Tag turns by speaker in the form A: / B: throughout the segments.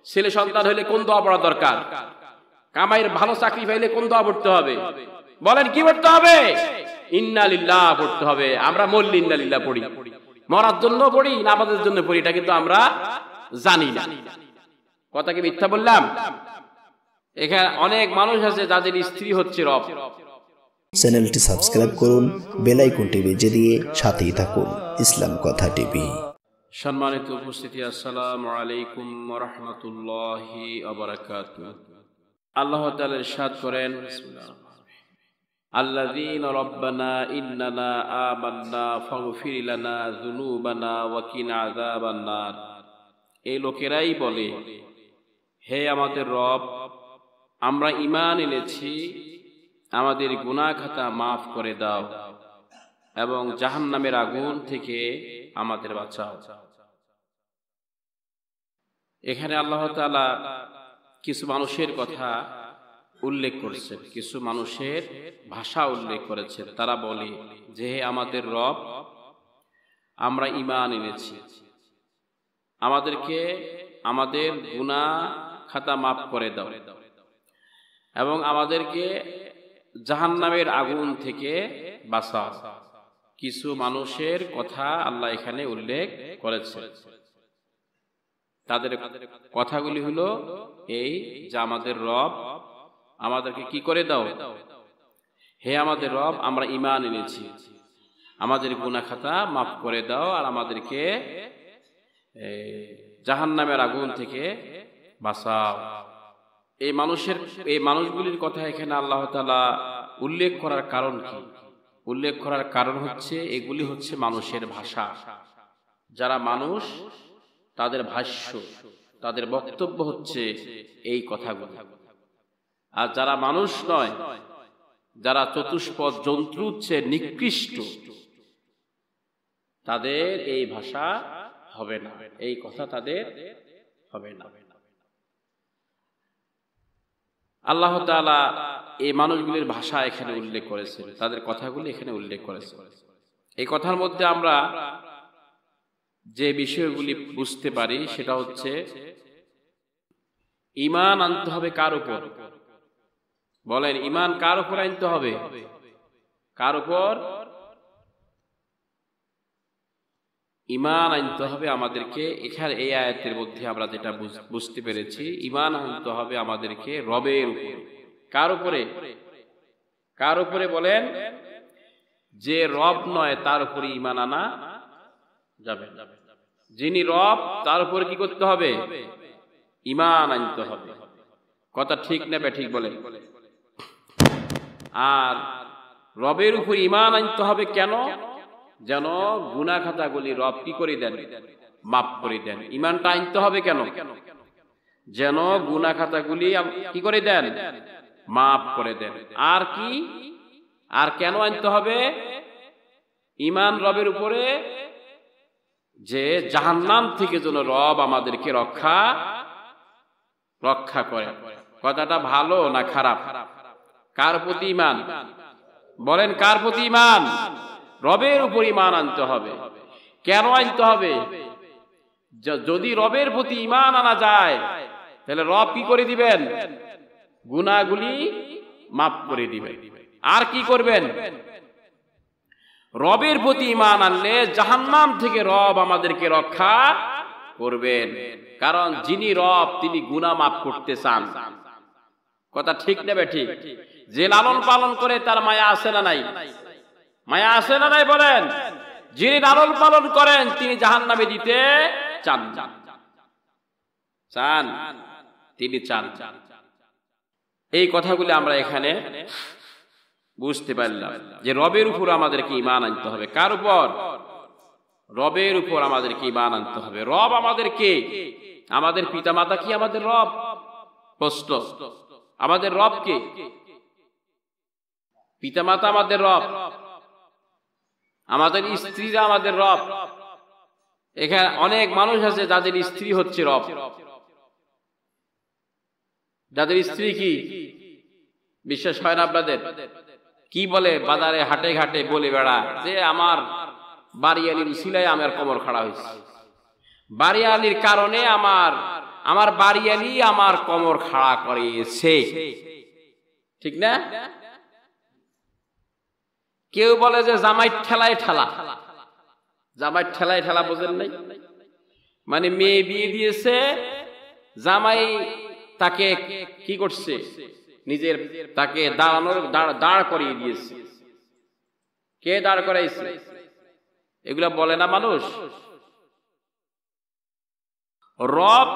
A: ছেলে সন্তান হইলে কোন দোয়া পড়া দরকার? কামাইয়ের ভালো চাকরি পাইলে কোন দোয়া পড়তে হবে? বলেন কি পড়তে হবে? ইন্না লিল্লাহ পড়তে হবে। আমরা মরলে ইন্না লিল্লাহ পড়ি, মরার জন্য পড়ি না আমাদের জন্য পড়ি, এটা কিন্তু আমরা জানি না। কথা কি মিথ্যা বললাম? এখানে অনেক মানুষ আছে যাদের স্ত্রী হচ্ছে রব।
B: চ্যানেলটি সাবস্ক্রাইব করুন, বেল আইকনটি বেজে দিয়ে সাথেই থাকুন ইসলাম কথা টিভি।
A: সম্মানিত উপস্থিতি, আসসালামু আলাইকুম ওয়া রাহমাতুল্লাহি ওয়া বারাকাতুহু। আল্লাহ তাআলা ইরশাদ করেন, আল্লাযীনা রাব্বানা ইন্নানা আমান্না ফাগফির লানা যুনুবানা ওয়া কিনা আযাবান নার। এই লোকেরাই বলে, হে আমাদের রব, আমরা ঈমান এনেছি, আমাদের গুনাহ খাতা মাফ করে দাও এবং জাহান্নামের আগুন থেকে আমাদের বাঁচাও। এখানে আল্লাহ তাআলা কিছু মানুষের কথা উল্লেখ করেছেন, কিছু মানুষের ভাষা উল্লেখ করেছেন। তারা বলে যে, হে আমাদের রব, আমরা ঈমান এনেছি, আমাদেরকে আমাদের গুনাহ খাতা মাফ করে দাও এবং আমাদেরকে জাহান্নামের আগুন থেকে বাঁচাও। কিছু মানুষের কথা আল্লাহ এখানে উল্লেখ করেছে। তাদের কথাগুলি হলো এই যে, আমাদের রব আমাদেরকে কি করে দাও? হে আমাদের রব, আমরা ঈমান এনেছি, আমাদের গুনাহ খাতা মাফ করে দাও আর আমাদেরকে জাহান্নামের আগুন থেকে বাঁচাও। এই মানুষগুলির কথা এখানে আল্লাহ তাআলা উল্লেখ করার কারণ কি? উল্লেখ করার কারণ হচ্ছে, এগুলি হচ্ছে মানুষের ভাষা। যারা মানুষ, তাদের ভাষ্য, তাদের বক্তব্য হচ্ছে এই কথাগুলো। আর যারা মানুষ নয়, যারা চতুষ্পদ জন্তু হচ্ছে নিকৃষ্ট, তাদের এই ভাষা হবে না, এই কথা তাদের হবে না। আল্লাহ তাআলা এই মানুষগুলির ভাষা এখানে উল্লেখ করেছেন, তাদের কথাগুলি এখানে উল্লেখ করেছেন। এই কথার মধ্যে আমরা যে বিষয়গুলি বুঝতে পারি সেটা হচ্ছে, ঈমান আনতে হবে কার উপর? বলেন, ঈমান কার উপর আনতে হবে? কার উপর ঈমান আনতে হবে? আমাদেরকে এখানে এই আয়াতের মধ্যে আমরা যেটা বুঝতে পেরেছি, ঈমান আনতে হবে আমাদেরকে রবের উপর। কার উপরে? কার উপরে? বলেন, যে রব নয় তার উপরে ঈমান আনা যাবে। যিনি রব তার উপরে কি করতে হবে? ঈমান আনতে হবে। কথা ঠিক না ঠিক বলেন? আর রবের উপর ঈমান আনতে হবে কেন? যেন গুনাহ খাতাগুলি রব কি করে দেন? মাফ করে দেন। ঈমানটা আনতে হবে কেন? যেন গুনাহ খাতাগুলি কি করে দেন? মাফ করে দেন। আর কি? আর কেন আনতে হবে ঈমান রবের উপরে? যে জাহান্নাম থেকে যেন রব আমাদেরকে রক্ষা করে। কথাটা ভালো না খারাপ? কার প্রতি ঈমান? বলেন, কার প্রতি ঈমান? রবের উপর ঈমান আনতে হবে। কেন আনতে হবে? যদি রবের প্রতি ঈমান আনা যায়, তাহলে রব কি করে দিবেন? গুনাহগুলি মাফ করে দিবেন। আর কি করবেন? রবের প্রতি ঈমান আনলে জাহান্নাম থেকে রব আমাদেরকে রক্ষা করবেন। কারণ যিনি রব তিনি গুনাহ মাফ করতে চান। কথা ঠিক না ঠিক? যে লালন পালন করে তার মায়া আছে না নাই? মায়া আছে না নাই? বলেন, যিনি লালন পালন করেন তিনি জাহান্নামে দিতে চান। তিনি চান। এই কথাগুলো আমরা এখানে বুঝতে পারলাম যে রবের উপর আমাদেরকে ঈমান আনতে হবে। কার উপর? রবের উপর আমাদেরকে ঈমান আনতে হবে। রব আমাদেরকে, আমাদের পিতামাতা কি আমাদের রব? প্রশ্ন। আমাদের রব কে? পিতামাতা আমাদের রব, আমাদের স্ত্রীরা আমাদের রব। এখানে অনেক মানুষ আছে যাদের স্ত্রী হচ্ছে রব, যাদের স্ত্রী কি বিশ্বাস হয় না আপনাদের? কি বলে বাজারে হাটে ঘাটে বলে বেড়া যে আমার বাড়িয়ালির উসিলায় আমার কোমর খাড়া হয়েছে, বাড়িয়ালির কারণে আমার আমার বাড়িয়ালি আমার কোমর খাড়া করিয়েছে, ঠিক না? কেউ বলে যে জামাই ঠেলায় ঠেলা, জামাই ঠেলায় ঠেলা বোঝেন নাই? মানে মেয়ে বিয়ে দিয়েছে, জামাই তাকে কি করছে, নিজের তাকে দাঁড় করিয়ে দিয়েছে। কে দাঁড় করাইছে? এগুলা বলে না মানুষ। রব,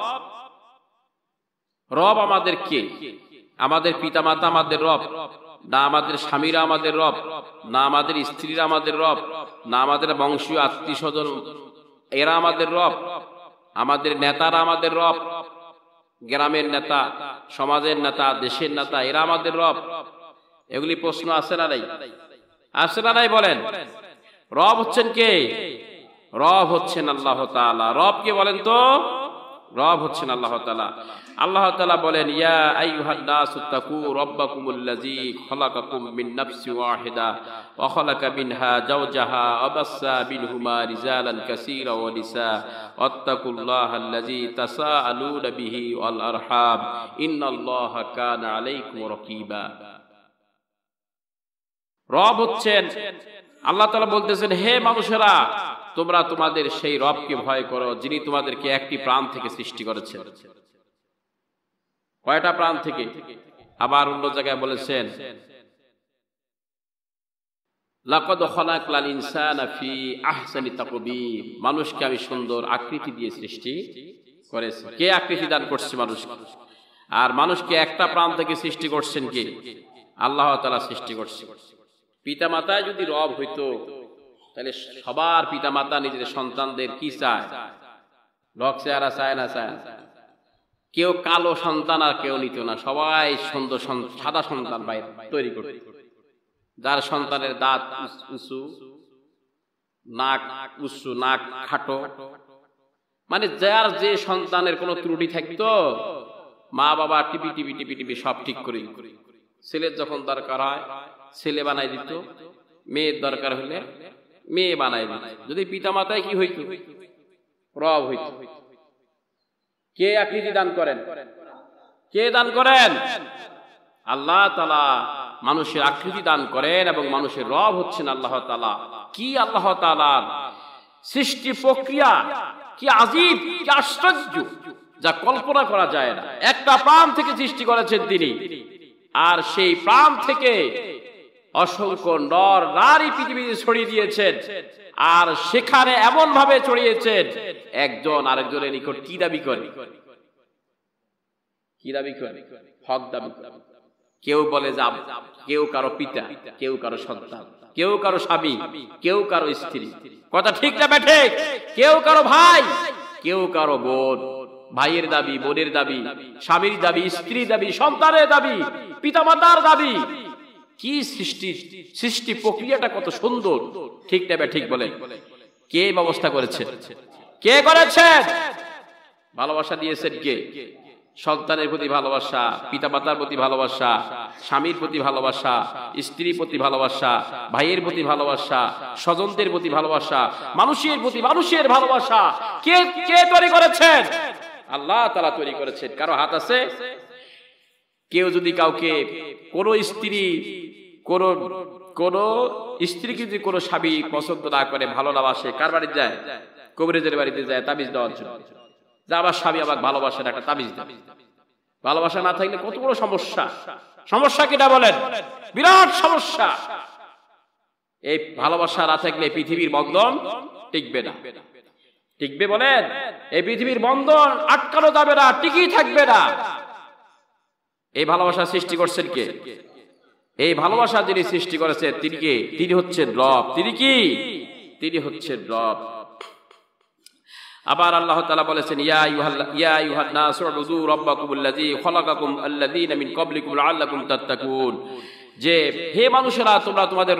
A: রব আমাদের কে? আমাদের পিতামাতা আমাদের রব না? আমাদের স্বামীরা আমাদের রব না? আমাদের স্ত্রীরা আমাদের রব না? আমাদের বংশীয় আত্মীয় স্বজন এরা আমাদের রব? আমাদের নেতারা আমাদের রব, গ্রামের নেতা, সমাজের নেতা, দেশের নেতা, এরা আমাদের রব? এগুলি প্রশ্ন আছে না নাই? আছে না নাই? বলেন। রব হচ্ছেন কে? রব হচ্ছেন আল্লাহ তাআলা। রব কে বলেন তো? রব হচ্ছেন আল্লাহ তাআলা। আল্লাহ তাআলা বলেন, ইয়া আইয়ুহান নাসু তাকু রাব্বাকুমুল্লাযী খালাকাকুম মিন নাফসিন ওয়াহিদা ওয়া খালাকা মিনহা যাওজাহা ওয়া বাসসা মিনহুমা রিজালান কাসীরা ওয়া নিসা ওয়াত্তাকুল্লাহাল্লাযী তাসাআলুনা বিহি ওয়াল আরহাম ইন্নাল্লাহা কানা আলাইকুম রাকীবা। রব হচ্ছেন আল্লাহ তাআলা বলতেছেন, হে মানুষেরা, তোমরা তোমাদের সেই রবকে ভয় করো যিনি তোমাদেরকে একটি প্রাণ থেকে সৃষ্টি করেছেন। কয়টা প্রাণ থেকে? আবার অন্য জায়গায় বলেছেন, লাকাদ খালাকনাল ইনসানা ফি আহসানি তাকবীর, মানুষকে আমি সুন্দর আকৃতি দিয়ে সৃষ্টি করেছি। কে আকৃতি দান করছে মানুষকে? আর মানুষকে একটা প্রাণ থেকে সৃষ্টি করছেন কে? আল্লাহ তাআলা সৃষ্টি করছেন। পিতামাতা যদি রব হইতো তাহলে সবার পিতামাতা নিজের সন্তানদের কি চায়? রক চেহারা চায় না? চায়। কেউ কালো সন্তান আর কেউ নিত না, সবাই সুন্দর সাদা সন্তান বাইরে তৈরি করত। যার সন্তানের দাঁত উঁচু, নাক উঁচু, নাক খাটো, মানে যার যে সন্তানের কোনো ত্রুটি থাকতো মা বাবা টিপি টিপি টিপি টিপি সব ঠিক করে। ছেলের যখন দরকার হয় ছেলে বানাই দিত, মেয়ের দরকার হলে মেয়ে বানাই দিত। যদি পিতামাতায় কি হইত? রব হইত। কে আকৃতি দান করেন? কে দান করেন? আল্লাহ তাআলা মানুষের আকৃতি দান করেন এবং মানুষের রব হচ্ছেন আল্লাহ তাআলা। কি আল্লাহ তাআলার সৃষ্টি প্রক্রিয়া, কি আজীব, কি আশ্চর্য, যা কল্পনা করা যায় না। একটা প্রাণ থেকে সৃষ্টি করেছেন তিনি, আর সেই প্রাণ থেকে অসংখ্য নর নারী পৃথিবীতে ছড়িয়ে দিয়েছেন। আর সেখানে এমন ভাবে ছড়িয়েছেন, একজন আরেকজনের নিকট কি দাবি করে? কি দাবি করে? হক দাবি করে। কেউ বলে যে কেউ কারো পিতা, কেউ কারো সন্তান, কেউ কারো স্বামী, কেউ কারো স্ত্রী। কথা ঠিক না বেঠে? কেউ কারো ভাই, কেউ কারো বোন। ভাইয়ের দাবি, বোনের দাবি, স্বামীর দাবি, স্ত্রীর দাবি, সন্তানের দাবি, পিতামাতার দাবি। কি সৃষ্টি! সৃষ্টি প্রক্রিয়াটা কত সুন্দর, ঠিক না ঠিক বলে? কে ব্যবস্থা করেছেন? কে করেছেন? ভালোবাসা দিয়েছেন কে? সন্তানের প্রতি ভালোবাসা, পিতামাতার প্রতি ভালোবাসা, স্বামীর প্রতি ভালোবাসা, স্ত্রীর প্রতি ভালোবাসা, ভাইয়ের প্রতি ভালোবাসা, স্বজনদের প্রতি ভালোবাসা, মানুষের প্রতি মানুষের ভালোবাসা কে কে তৈরি করেছেন? আল্লাহ তাআলা তৈরি করেছেন। কারো হাত আছে? কেউ যদি কাউকে কোন স্ত্রীকে যদি কোনো স্বামী পছন্দ না করে, ভালো না বাসে, কার বাড়িতে যায়? কবিরাজের বাড়িতে যায় তাবিজ দেওয়ার জন্য। যে আমার স্বামী আমাকে ভালোবাসে না, একটা তাবিজ দেয়। ভালোবাসা না থাকলে কত বড় সমস্যা! সমস্যা কিনা বলেন? বিরাট সমস্যা। এই ভালোবাসা না থাকলে পৃথিবীর বন্ধন টিকবে না। টিকবে বলেন? এই পৃথিবীর বন্ধন আটকানো যাবে না, টিকেই থাকবে না। এই ভালোবাসা সৃষ্টি করছেন কে? এই ভালোবাসা যিনি সৃষ্টি করেছেন তিনি কে? তিনি হচ্ছেন রব। তিনি কি? তিনি হচ্ছেন রব। আবার আল্লাহ তাআলা বলেছেন, ইয়া আইয়ুহান নাসু উবুদু রাব্বাকুমুল্লাযী খালাকাকুম আল্লাযীনা মিন ক্বাবলিকুম লাআল্লাকুম তাত্তাকুন, যে হে মানুষেরা, তোমরা তোমাদের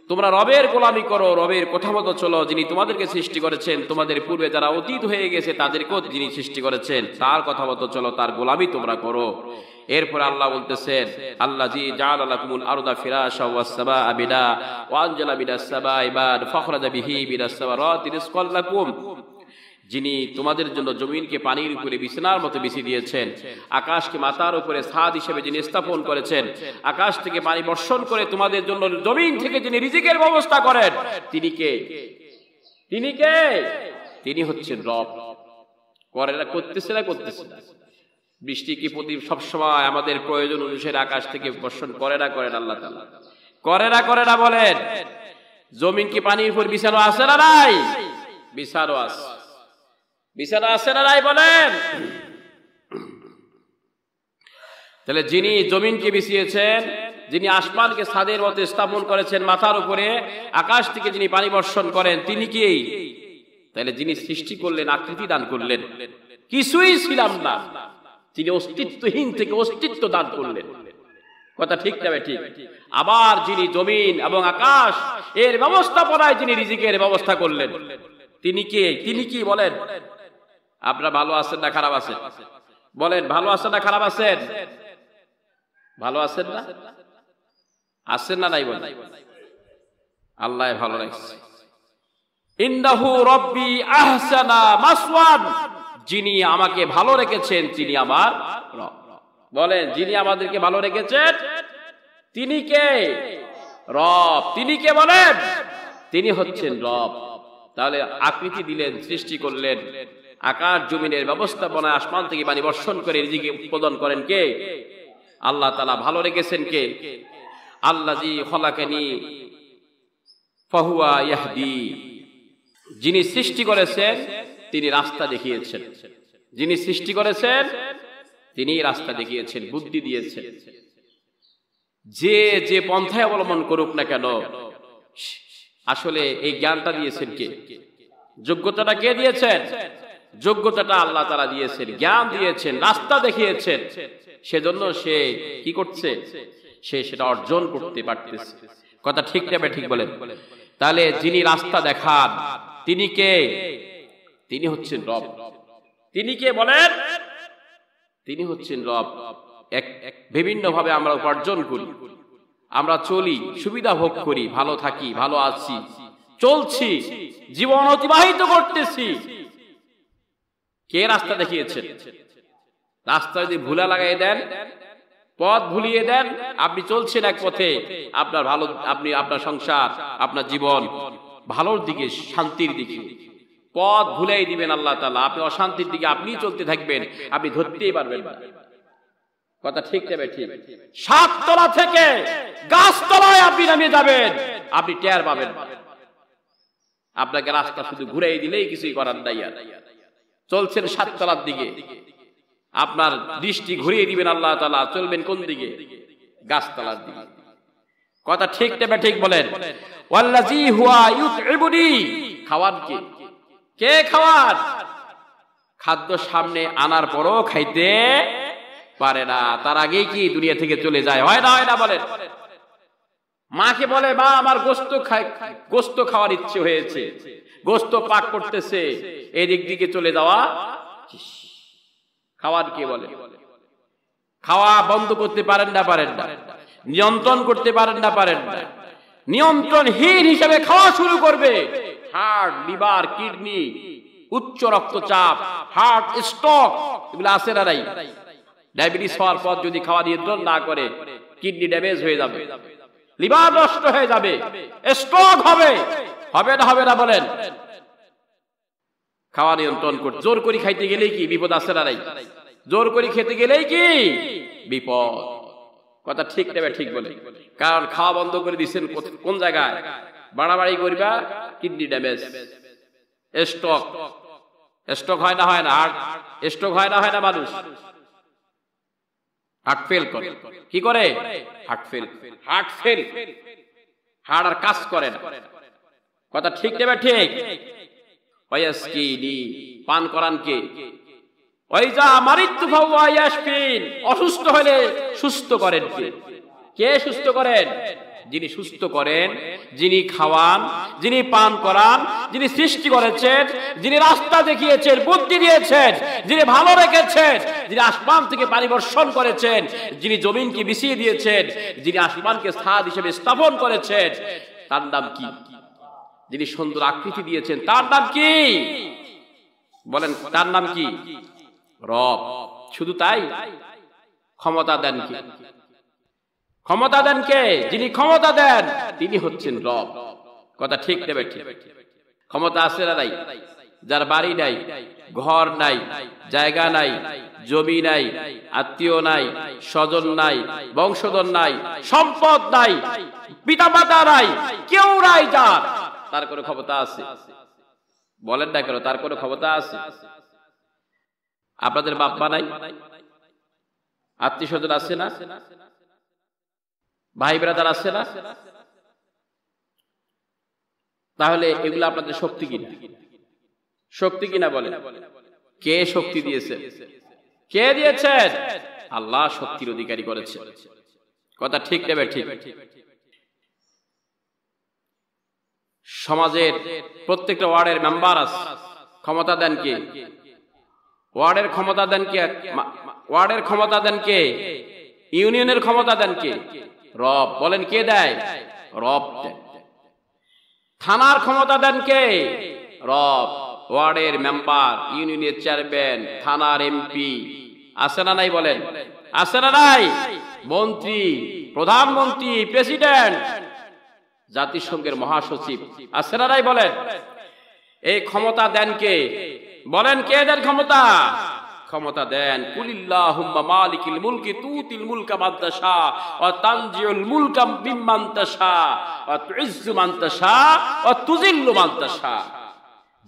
A: তোমরা রবের গোলামি করো, রবের কথা মতো চলো, যিনি তোমাদেরকে সৃষ্টি করেছেন। তোমাদের পূর্বে যারা অতীত হয়ে গেছে তাদেরকেও যিনি সৃষ্টি করেছেন, তার কথা মতো চলো, তার গোলামি তোমরা করো। এরপর আল্লাহ বলতেছেন, আল্লাযী জাআলা লাকুমুল আরদা ফিরাশা ওয়াস সামাআ বিনা ওয়া আনজালা মিনাস সামাই মা'আন ফাখরাজা বিহি মিনাস সামারাতি রিজকাল লাকুম, যিনি তোমাদের জন্য জমিনকে পানির উপরে বিছানার মতো বিছিয়ে দিয়েছেন, আকাশকে মাথার উপরে ছাদ হিসেবে যিনি স্থাপন করেছেন, আকাশ থেকে পানি বর্ষণ করে তোমাদের জন্য জমিন থেকে যিনি রিজিকের ব্যবস্থা করেন, তিনি কে? তিনি কে? তিনি হচ্ছেন রব। করতেছে না? বৃষ্টি কি প্রতি সবসময় আমাদের প্রয়োজন অনুসারে আকাশ থেকে বর্ষণ করে না করেন আল্লাহ তাআলা? করে না বলেন? জমিন কি পানির উপর বিছানো আছে না নাই? বিছানো আছে না নাই বলেন? তাহলে যিনি জমিনকে বিছিয়েছেন, যিনি আসমানকে ছাদের মতো স্থাপন করেছেন মাথার উপরে, আকাশ থেকে যিনি পানি বর্ষণ করেন, তিনি কি? তাহলে যিনি সৃষ্টি করলেন, আকৃতি দান করলেন, কিছুই ছিলাম না, তিনি অস্তিত্বহীন থেকে অস্তিত্ব দান করলেন। কথা ঠিক যাবে ঠিক? আবার যিনি জমিন এবং আকাশ এর ব্যবস্থাপনায় যিনি রিজিকের ব্যবস্থা করলেন, তিনি কে? তিনি কি বলেন? আপনারা ভালো আছেন না খারাপ আছেন? বলেন, ভালো আছেন না খারাপ আছেন? ভালো আছেন না? আছেন না নাই? বলেন, আল্লাহ ভালো রাখছে। ইন্নাহু রাব্বি আহসানা মাসওয়ান, যিনি আমাকে ভালো রেখেছেন তিনি আমার রব। বলেন, যিনি আমাদেরকে ভালো রেখেছেন তিনি কে? রব। তিনি কে বলেন? তিনি হচ্ছেন রব। তাহলে আকৃতি দিলেন, সৃষ্টি করলেন, আকাশ জমিনের ব্যবস্থাপনায় আসমান থেকে পানি বর্ষণ করে রিজিক উৎপাদন করেন কে? আল্লাহ তাআলা। ভালো রেখেছেন কে? আল্লাযী খলাকানি ফাহুয়া ইয়াহদি, যিনি সৃষ্টি করেছেন তিনি রাস্তা দেখিয়েছেন। যিনি সৃষ্টি করেছেন তিনি রাস্তা দেখিয়েছেন, বুদ্ধি দিয়েছেন। যে পন্থায় অবলম্বন করুক না কেন, আসলে এই জ্ঞানটা দিয়েছেন কে? যোগ্যতাটা কে দিয়েছেন? যোগ্যতাটা আল্লাহ তাআলা দিয়েছেন, জ্ঞান দিয়েছেন, রাস্তা দেখিয়েছেন। সেজন্য সে কি করছে? সে সেটা অর্জন করতে পারতেছে। কথা ঠিক যাবে ঠিক বলেন? তাহলে যিনি রাস্তা দেখান তিনি কে? তিনি হচ্ছেন রব। তিনি কে বলেন? তিনি হচ্ছেন রব। বিভিন্ন ভাবে আমরা উপার্জন করি, আমরা চলি, সুবিধা ভোগ করি, ভালো থাকি, ভালো আছি, চলছি, জীবন অতিবাহিত করতেছি। কে রাস্তা দেখিয়েছেন? রাস্তা যদি ভুলা লাগাই দেন, পথ ভুলিয়ে দেন, আপনি চলছেন এক পথে, আপনার ভালো, আপনি আপনার সংসার, আপনার জীবন ভালোর দিকে, শান্তির দিকে, পথ ভুলাই দিবেন আল্লাহ তাআলা, আপনি অশান্তির দিকে আপনি চলতে থাকবেন, আপনি ধরতেই পারবেন না। কথা ঠিক যাবে ঠিক? 7 তলা থেকে গাছতলায় আপনি নামিয়ে যাবেন, আপনি টের পাবেন। আপনাকে রাস্তা শুধু ঘুরাই দিলেই কিছুই করার নাই। আর চলছেন 7 তলার দিকে, আপনার দৃষ্টি ঘুরিয়ে দিবেন আল্লাহ তাআলা, চলবেন কোন দিকে? গাছতলার দিকে। কথা ঠিক যাবে ঠিক বলেন? ওয়াল্লাযী হুয়া ইউতইবুনি, খাওয়ান কে? কে খাওয়ান? খাদ্য সামনে আনার পরও খাইতে পারে না, তার আগেই কি দুনিয়া থেকে চলে যায়? হয় না বলেন? মাকে বলে, মা আমার গোশত খাওয়ার ইচ্ছে হয়েছে, গোশত পাক করতেছে, এদিক দিকে চলে যাওয়া। খাওয়ার কে বলে? খাওয়া বন্ধ করতে পারেন না? নিয়ন্ত্রণ করতে পারেন না? নিয়ন্ত্রণহীন হিসেবে খাওয়া শুরু করবে। হার্ট, লিভার, কিডনি, উচ্চ রক্তচাপ, হার্ট স্ট্রোক, এগুলো আছে না নাই? ডায়াবেটিস হওয়ার পর যদি খাওয়া নিয়ন্ত্রণ না করে, কিডনি ড্যামেজ হয়ে যাবে, লিভার নষ্ট হয়ে যাবে, স্ট্রোক হবে না বলেন? খাওয়া নিয়ন্ত্রণ করতে, জোর করে খাইতে গেলেই কি বিপদ আছে না নাই? জোর করে খেতে গেলেই কি বিপদ। কথা ঠিক নেবে ঠিক বলে? কারণ খাওয়া বন্ধ করে দিচ্ছেন কোন জায়গায়? বাড়াবাড়ি করবা, কিডনি ড্যামেজ, স্ট্রোক হয় না? স্ট্রোক হয় না? মানুষ হার্ট ফেল করে। কি করে? হার্ট ফেল, হার্ট আর কাজ করে না। কথা ঠিক নেবে ঠিক? ওয়াসকিনি, পান করান কে? ওয়াইজা মারিতু ফাহুয়া ইয়াশফিন, অসুস্থ হলে সুস্থ করেন কে? কে সুস্থ করেন? যিনি সুস্থ করেন, যিনি খাওয়ান, যিনি পান করান, যিনি সৃষ্টি করেছেন, যিনি রাস্তা দেখিয়েছেন, বুদ্ধি দিয়েছেন, যিনি ভালো রেখেছেন, যিনি আসমান থেকে পানি বর্ষণ করেছেন, যিনি জমিনকে বিছিয়ে দিয়েছেন, যিনি আসমানকে ছাদ হিসেবে স্থাপন করেছেন, তার নাম কি? যিনি সুন্দর আকৃতি দিয়েছেন, তার নাম কি? বলেন তার নাম কি? রব। শুধু তাই? ক্ষমতা দেন কে? ক্ষমতা দেন কে? যিনি ক্ষমতা দেন তিনি হচ্ছেন রব। কথা ঠিক নেবে ঠিক? ক্ষমতা আছে না নাই? যার বাড়ি নাই, ঘর নাই, জায়গা নাই, জমি নাই, আত্মীয় নাই, স্বজন নাই, বংশধর নাই, সম্পদ নাই, পিতা মাতা নাই, কেউ নাই, যার তার কোনো ক্ষমতা আছে? বলেন না কেন তার কোনো ক্ষমতা আছে? আপনাদের বাপ মা নাই, আত্মীয় স্বজন আছে না, ভাই ব্রাদার আছে না? তাহলে এগুলো আপনাদের শক্তি কিনা? শক্তি কিনা বলেন? কে শক্তি দিয়েছে? কে দিয়েছেন? আল্লাহ শক্তির অধিকারী করেছে। কথা ঠিক নেবে ঠিক? সমাজের প্রত্যেকটা ওয়ার্ডের মেম্বার আছে, ক্ষমতা দেন কে? ওয়ার্ডের ক্ষমতা দেন কে? ওয়ার্ডের ক্ষমতা দেন কে? ইউনিয়নের ক্ষমতা দেন কে? রব। বলেন কে দেয়? রব দেন। থানার ক্ষমতা দেন কে? রব। ওয়ার্ডের মেম্বার, ইউনিয়নের চেয়ারম্যান, থানার এমপি আছে না নাই? বলেন আছে না নাই? মন্ত্রী, প্রধানমন্ত্রী, প্রেসিডেন্ট, জাতিসংঘের মহাসচিব আছে না নাই? বলেন এই ক্ষমতা দেন কে? বলেন কে দেন ক্ষমতা? ক্ষমতা দেন কুলিল্লাহুম্মা মালিকিল মুলকি তুতিল মুলকা মান তাশা ওয়া তানজিউল মুলকা মিম্মান তাশা ওয়া তুইজ্জু মান তাশা ওয়া তুযিল্লু মান তাশা।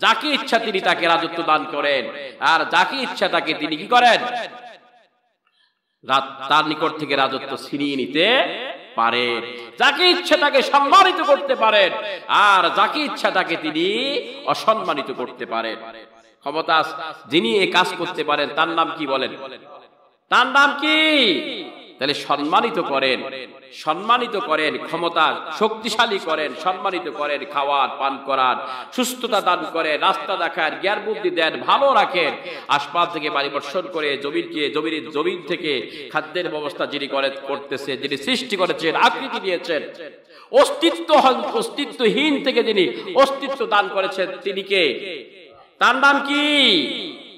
A: যাকে ইচ্ছা তিনি তাকে রাজত্ব দান করেন, আর যাকে ইচ্ছা তাকে তিনি কি করেন? তার নিকট থেকে রাজত্ব ছিনিয়ে নিতে পারেন। যাকে ইচ্ছা তাকে সম্মানিত করতে পারেন, আর যাকে ইচ্ছা তাকে তিনি অসম্মানিত করতে পারেন। ক্ষমতা যিনি এই কাজ করতে পারেন তার নাম কি? বলেন তার নাম কি? তাহলে সম্মানিত করেন, সম্মানিত করেন, ক্ষমতা শক্তিশালী করেন, সম্মানিত করেন, খাওয়ার পান করার, সুস্থতা দান করেন, রাস্তা দেখান, জ্ঞান বুদ্ধি দেন, ভালো রাখেন, আশপাশ থেকে বাড়ি বর্ষণ করে জমিন থেকে খাদ্যের ব্যবস্থা যিনি করতেছে, যিনি সৃষ্টি করেছেন, আকৃতি দিয়েছেন, অস্তিত্বহীন থেকে যিনি অস্তিত্ব দান করেছেন, তিনি কে? তার নাম কি?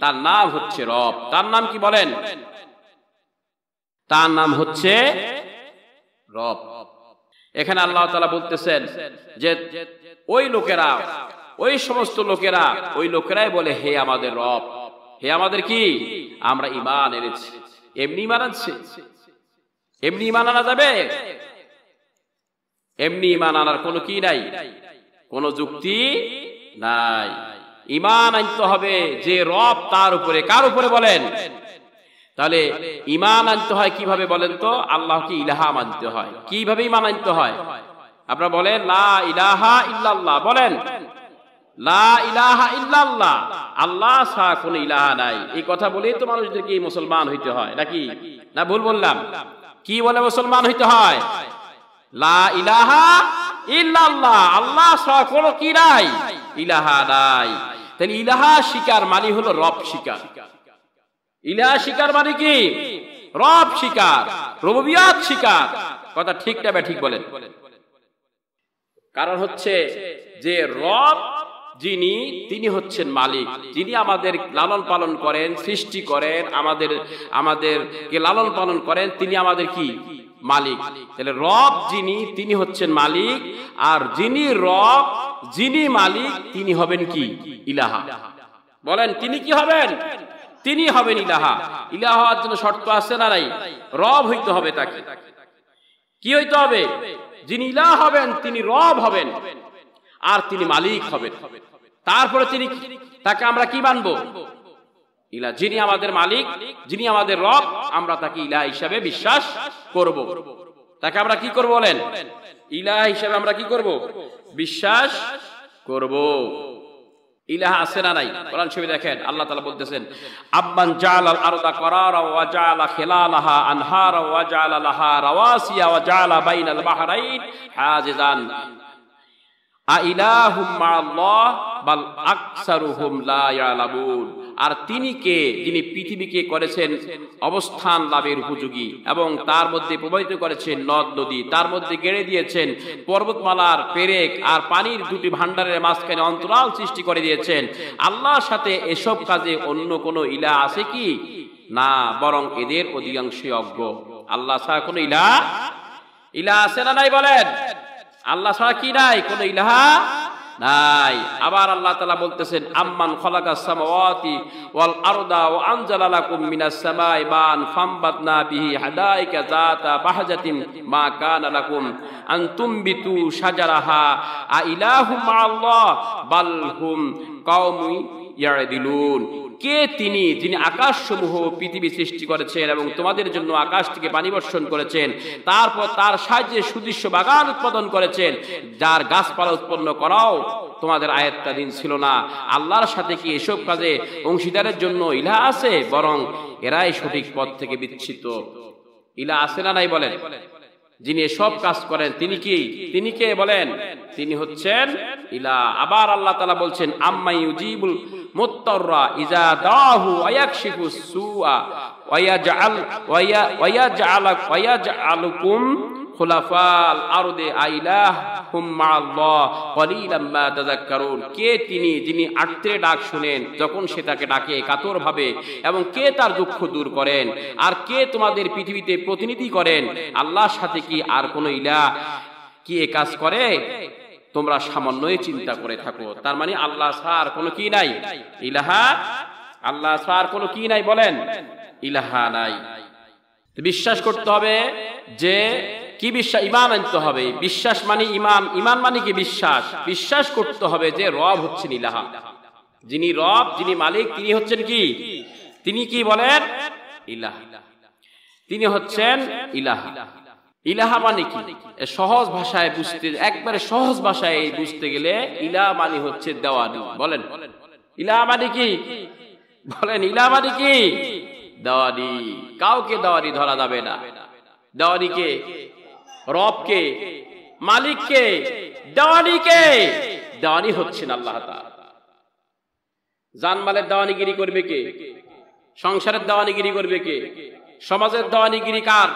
A: তার নাম হচ্ছে রব। তার নাম কি? বলেন তার নাম হচ্ছে রব। এখানে আল্লাহ তাআলা বলতেছেন যে ওই লোকেরা, ওই সমস্ত লোকেরা, ওই লোকেরাই বলে হে আমাদের রব, হে আমাদের কি? আমরা ঈমান এনেছি। এমনি ঈমান আনছে? এমনি ঈমান আনা যাবে? এমনি ঈমান আনার কোনো কি নাই, কোনো যুক্তি নাই। ঈমান আনতে হবে যে রব তার উপরে। কার উপরে? বলেন তাহলে ঈমান আনতে হয় কিভাবে বলেন তো? আল্লাহকে ইলাহা মানতে হয়। কিভাবে ঈমান আনতে হয়? আপনারা বলেন লা ইলাহা ইল্লাল্লাহ। বলেন লা ইলাহা ইল্লাল্লাহ, আল্লাহ ছাড়া কোনো ইলাহা নাই। এই কথা বলেই তো মানুষদেরকে মুসলমান হইতে হয়, নাকি না? ভুল বললাম? কি বলে মুসলমান হইতে হয়? লা ইলাহা ইল্লাল্লাহ, আল্লাহ ছাড়া কোনো কি নাই? ইলাহা নাই। তাহলে ইলাহা স্বীকার মানে হলো রব স্বীকার। ইলাহা স্বীকার মানে কি? রব স্বীকার, রুবুবিয়ত স্বীকার। কথা ঠিক না ঠিক? বলেন কারণ হচ্ছে যে রব যিনি, তিনি হচ্ছেন মালিক, যিনি আমাদের লালন পালন করেন, সৃষ্টি করেন, আমাদেরকে লালন পালন করেন, তিনি আমাদের কি? মালিক। তাহলে রব যিনি, তিনি হচ্ছেন মালিক, আর যিনি রব, যিনি মালিক, তিনি হবেন কি? ইলাহা। বলেন তিনি কি হবেন? তিনি হবেন ইলাহা। ইলাহা হওয়ার জন্য শর্ত আছে না নাই? রব হইতে হবে। তাকে কি হইতে হবে? যিনি ইলাহা হবেন তিনি রব হবেন, আর তিনি মালিক হবেন। তারপরে তিনি, তাকে আমরা কি মানবো? ইলাহা। যিনি আমাদের মালিক, যিনি আমাদের রব, আমরা তাকে ইলাহা হিসাবে বিশ্বাস করব। তাকে আমরা কি করব? বলেন ইলাহা হিসাবে আমরা কি করব? বিশ্বাস করব। ইলাহা আছে না নাই? কোরআন শরীফে দেখেন আল্লাহ তাআলা বলতেছেন আম্মান জাআলাল আরদা করারা ওয়া জাআলা খিলালাহা আনহারা ওয়া জাআলা লাহা রাওয়াসিয়া ওয়া জাআলা বাইনাল বাহরাইন হাজিজান আ ইলাহুম মা'আল্লাহ বাল আকসারুহুম লা ইয়ালামুন। আর তিনি কে, যিনি পৃথিবীকে করেছেন অবস্থান লাভের উপযোগী এবং তার মধ্যে প্রবাহিত করেছেন নদ নদী, তার মধ্যে গেড়ে দিয়েছেন পর্বতমালার পেরেক আর পানির দুটি ভান্ডারের মাঝখানে অন্তরাল সৃষ্টি করে দিয়েছেন। আল্লাহর সাথে এসব কাজে অন্য কোনো ইলাহ আছে কি? না, বরং এদের অধিকাংশই অজ্ঞ। আল্লাহ ছাড়া কোনো ইলাহ আছে না নাই বলেন? আল্লাহ ছাড়া কি নাই? কোনো ইলাহ নাই। আবার আল্লাহ তাআলা বলতেছেন, আম্মান খালাকাস সামাওয়াতি ওয়াল আরদা ওয়া আনজালা লাকুম মিনাস সামাই মা'আন ফামবাতনা বিহি হাদাইকা যাতা বাহজাতিন মা কানা লাকুম আন তুমবিতু শাজারাহা আ ইলাহুম মা'আল্লাহ বাল হুম কওমুন ইয়াদিলুন। কে তিনি, যিনি আকাশসমূহ পৃথিবী সৃষ্টি করেছেন এবং তোমাদের জন্য আকাশ থেকে পানি বর্ষণ করেছেন, তারপর তার সাহায্যে সুদৃশ্য বাগান উৎপাদন করেছেন, যার গাছপালা উৎপন্ন করাও তোমাদের আয়াত্তাধীন ছিল না। আল্লাহর সাথে কি এসব কাজে অংশীদারের জন্য ইলাহ আছে? বরং এরাই সঠিক পথ থেকে বিচ্ছিত। ইলাহ আছে না নাই বলেন? যিনি এসব কাজ করেন তিনি কি? তিনি কে বলেন? তিনি হচ্ছেন ইলাহ। আবার আল্লাহ তাআলা বলছেন, আম্মা ইউজিবুল মুত্তাররা ইজা দাহু ওয়ায়াকশিফুস সুআ ওয়ায়াজআলুকুম খুলাফাল আরদি আইলাহুম মা'আল্লাহ ক্বালিলাম মা তাযাক্কারুন। কে তিনি, যিনি আর্তের ডাক শুনেন যখন সে তাকে ডাকে কাতর ভাবে, এবং কে তার দুঃখ দূর করেন, আর কে তোমাদের পৃথিবীতে প্রতিনিধি করেন? আল্লাহর সাথে কি আর কোনো ইলাহ কি এ কাজ করে? তোমরা সামান্যই চিন্তা করে থাকো। তার মানে আল্লাহ ছাড়া কোনো কি নাই? ইলাহা। আল্লাহ ছাড়া কোনো কি নাই বলেন? ইলাহা নাই। বিশ্বাস করতে হবে যে কি বিশ্বাস? ইমান আনতে হবে। বিশ্বাস মানে ইমান, ইমান মানে কি? বিশ্বাস। বিশ্বাস করতে হবে যে রব হচ্ছেন ইলাহা। যিনি রব, যিনি মালিক, তিনি হচ্ছেন কি? তিনি কি বলেন? ইলাহা। তিনি হচ্ছেন ইলাহা। ইলাহা মানে কি? সহজ ভাষায় বুঝতে, একবারে সহজ ভাষায় বুঝতে গেলে ইলাহ মানে হচ্ছে দেওয়ানি। বলেন ইলাহ মানে কি? বলেন ইলাহ মানে কি? দেওয়ানি। কাউকে দেওয়ানি ধরা যাবে না। দেওয়ানিকে, রবকে, মালিককে, দেওয়ানিকে। দেওয়ানি হচ্ছেন আল্লাহ তাআলা। জানমালের দেওয়ানিগিরি করবে কে? সংসারের দেওয়ানিগিরি করবে কে? সমাজের দেওয়ানিগিরি কার?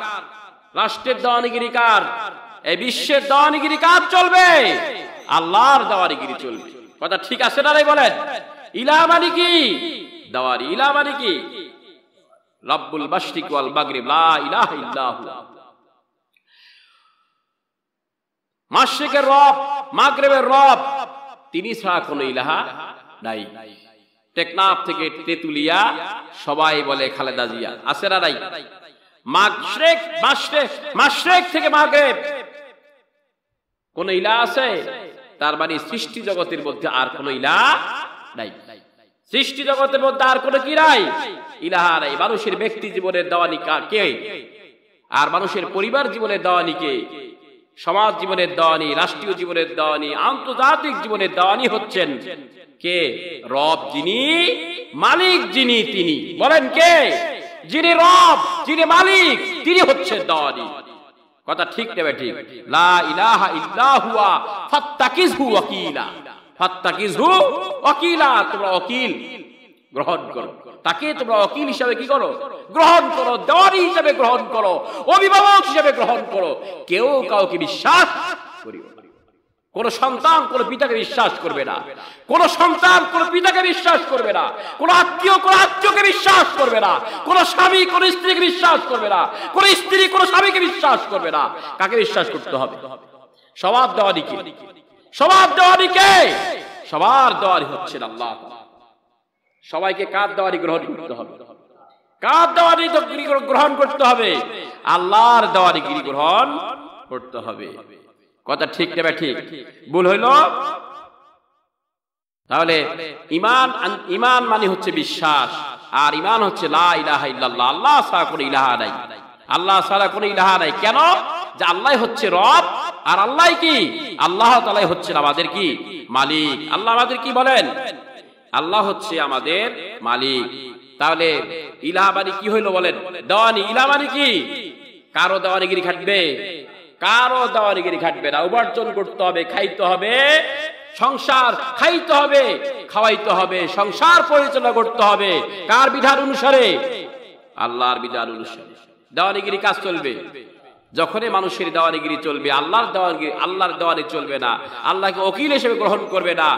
A: রাষ্ট্রের দেওয়ানিগিরি কার? এই বিশ্বের দেওয়ানিগিরি কার চলবে? আল্লাহর দেওয়ানিগিরি চলবে। কথা ঠিক আছে না নাই বলেন? ইলাহ মানে কি? দেওয়ানি। ইলাহ মানে কি? রব্বুল মাশরিক ওয়াল মাগরিব লা ইলাহা ইল্লাহু। মাশরিকের রব, মাগরিবের রব, তিনি ছাড়া কোনো ইলাহা নাই। টেকনাফ থেকে তেতুলিয়া সবাই বলে খালেদা জিয়া, আছে না নাই? মাশরিক থেকে মাগরিব কোন ইলাহ আছে? তার মানে সৃষ্টি জগতের মধ্যে আর কোন ইলাহ নাই। সৃষ্টি জগতের মধ্যে আর কোন কি নাই? ইলাহা নাই। মানুষের ব্যক্তি জীবনের দেওয়ানি কে? আর মানুষের পরিবার জীবনের দেওয়ানি কে? সমাজ জীবনের দেওয়ানি, রাষ্ট্রীয় জীবনের দেওয়ানি, আন্তর্জাতিক জীবনের দেওয়ানি হচ্ছেন কে? রব, যিনি মালিক, যিনি, তিনি বলেন কে? যিনি রব, যিনি মালিক, তিনি হচ্ছেন দেওয়ানি। কথা ঠিক নেবে ঠিক? লা ইলাহা ইল্লাহুয়া ফাত্তাকিজহু ওয়াকিলা। ফাত্তাকিজহু ওয়াকিলা। তোমরা ওকিল গ্রহণ করো, তাকে তোমরা ওকিল হিসাবে কি করো? গ্রহণ করো। দেওয়ানি হিসাবে গ্রহণ করো, অভিভাবক হিসাবে গ্রহণ করো। কেউ কাউকে বিশ্বাস করিও না। কোন সন্তান কোন পিতাকে বিশ্বাস করবে না। কোন সন্তান কোন পিতাকে বিশ্বাস করবে না। কোন আত্মীয় কোন আত্মীয়কে বিশ্বাস করবে না। কোন স্বামী কোন স্ত্রীকে বিশ্বাস করবে না। কোন স্ত্রী কোন স্বামীকে বিশ্বাস করবে না। কাকে বিশ্বাস করতে হবে? সবার দেওয়ানি কে? সবার দেওয়ানি কে? সবার দেওয়ানি হচ্ছেন আল্লাহ। সবাইকে কার দেওয়ানি গ্রহণ করতে হবে? কার দেওয়ানি গ্রহণ করতে হবে? আল্লাহর দেওয়ানি গ্রহণ করতে হবে। কথা ঠিক নেবে ঠিক? ভুল হইল? তাহলে ইমান মানে হচ্ছে বিশ্বাস, আর ইমান হচ্ছে লা ইলাহা ইল্লাল্লাহ। আল্লাহ ছাড়া কোনো ইলাহা নাই। আল্লাহ ছাড়া কোনো ইলাহা নাই। কেন? যে আল্লাহ হচ্ছে রব, আর আল্লাহ কি? আল্লাহ তাআলা হচ্ছেন আমাদের কি? মালিক। আল্লাহ আমাদের কি বলেন? আল্লাহ হচ্ছে আমাদের মালিক। তাহলে ইলাহা মানে কি হইল বলেন? দেওয়ানি। ইলাহা মানে কি? কারো দেওয়ানিগিরি খাটবে? কারো দেওয়ানিগিরি খাটবে না। উপার্জন করতে হবে, খাইতে হবে সংসার খাইতে হবে, খাওয়াইতে হবে, সংসার পরিচালনা করতে হবে কার বিধান অনুসারে? আল্লাহর বিধান অনুসারে। দেওয়ানিগিরি কাজ চলবে যখনই মানুষের দেওয়ানিগিরি চলবে, আল্লাহর দেওয়ানি চলবে না, আল্লাহকে ওকিল হিসেবে গ্রহণ করবে না,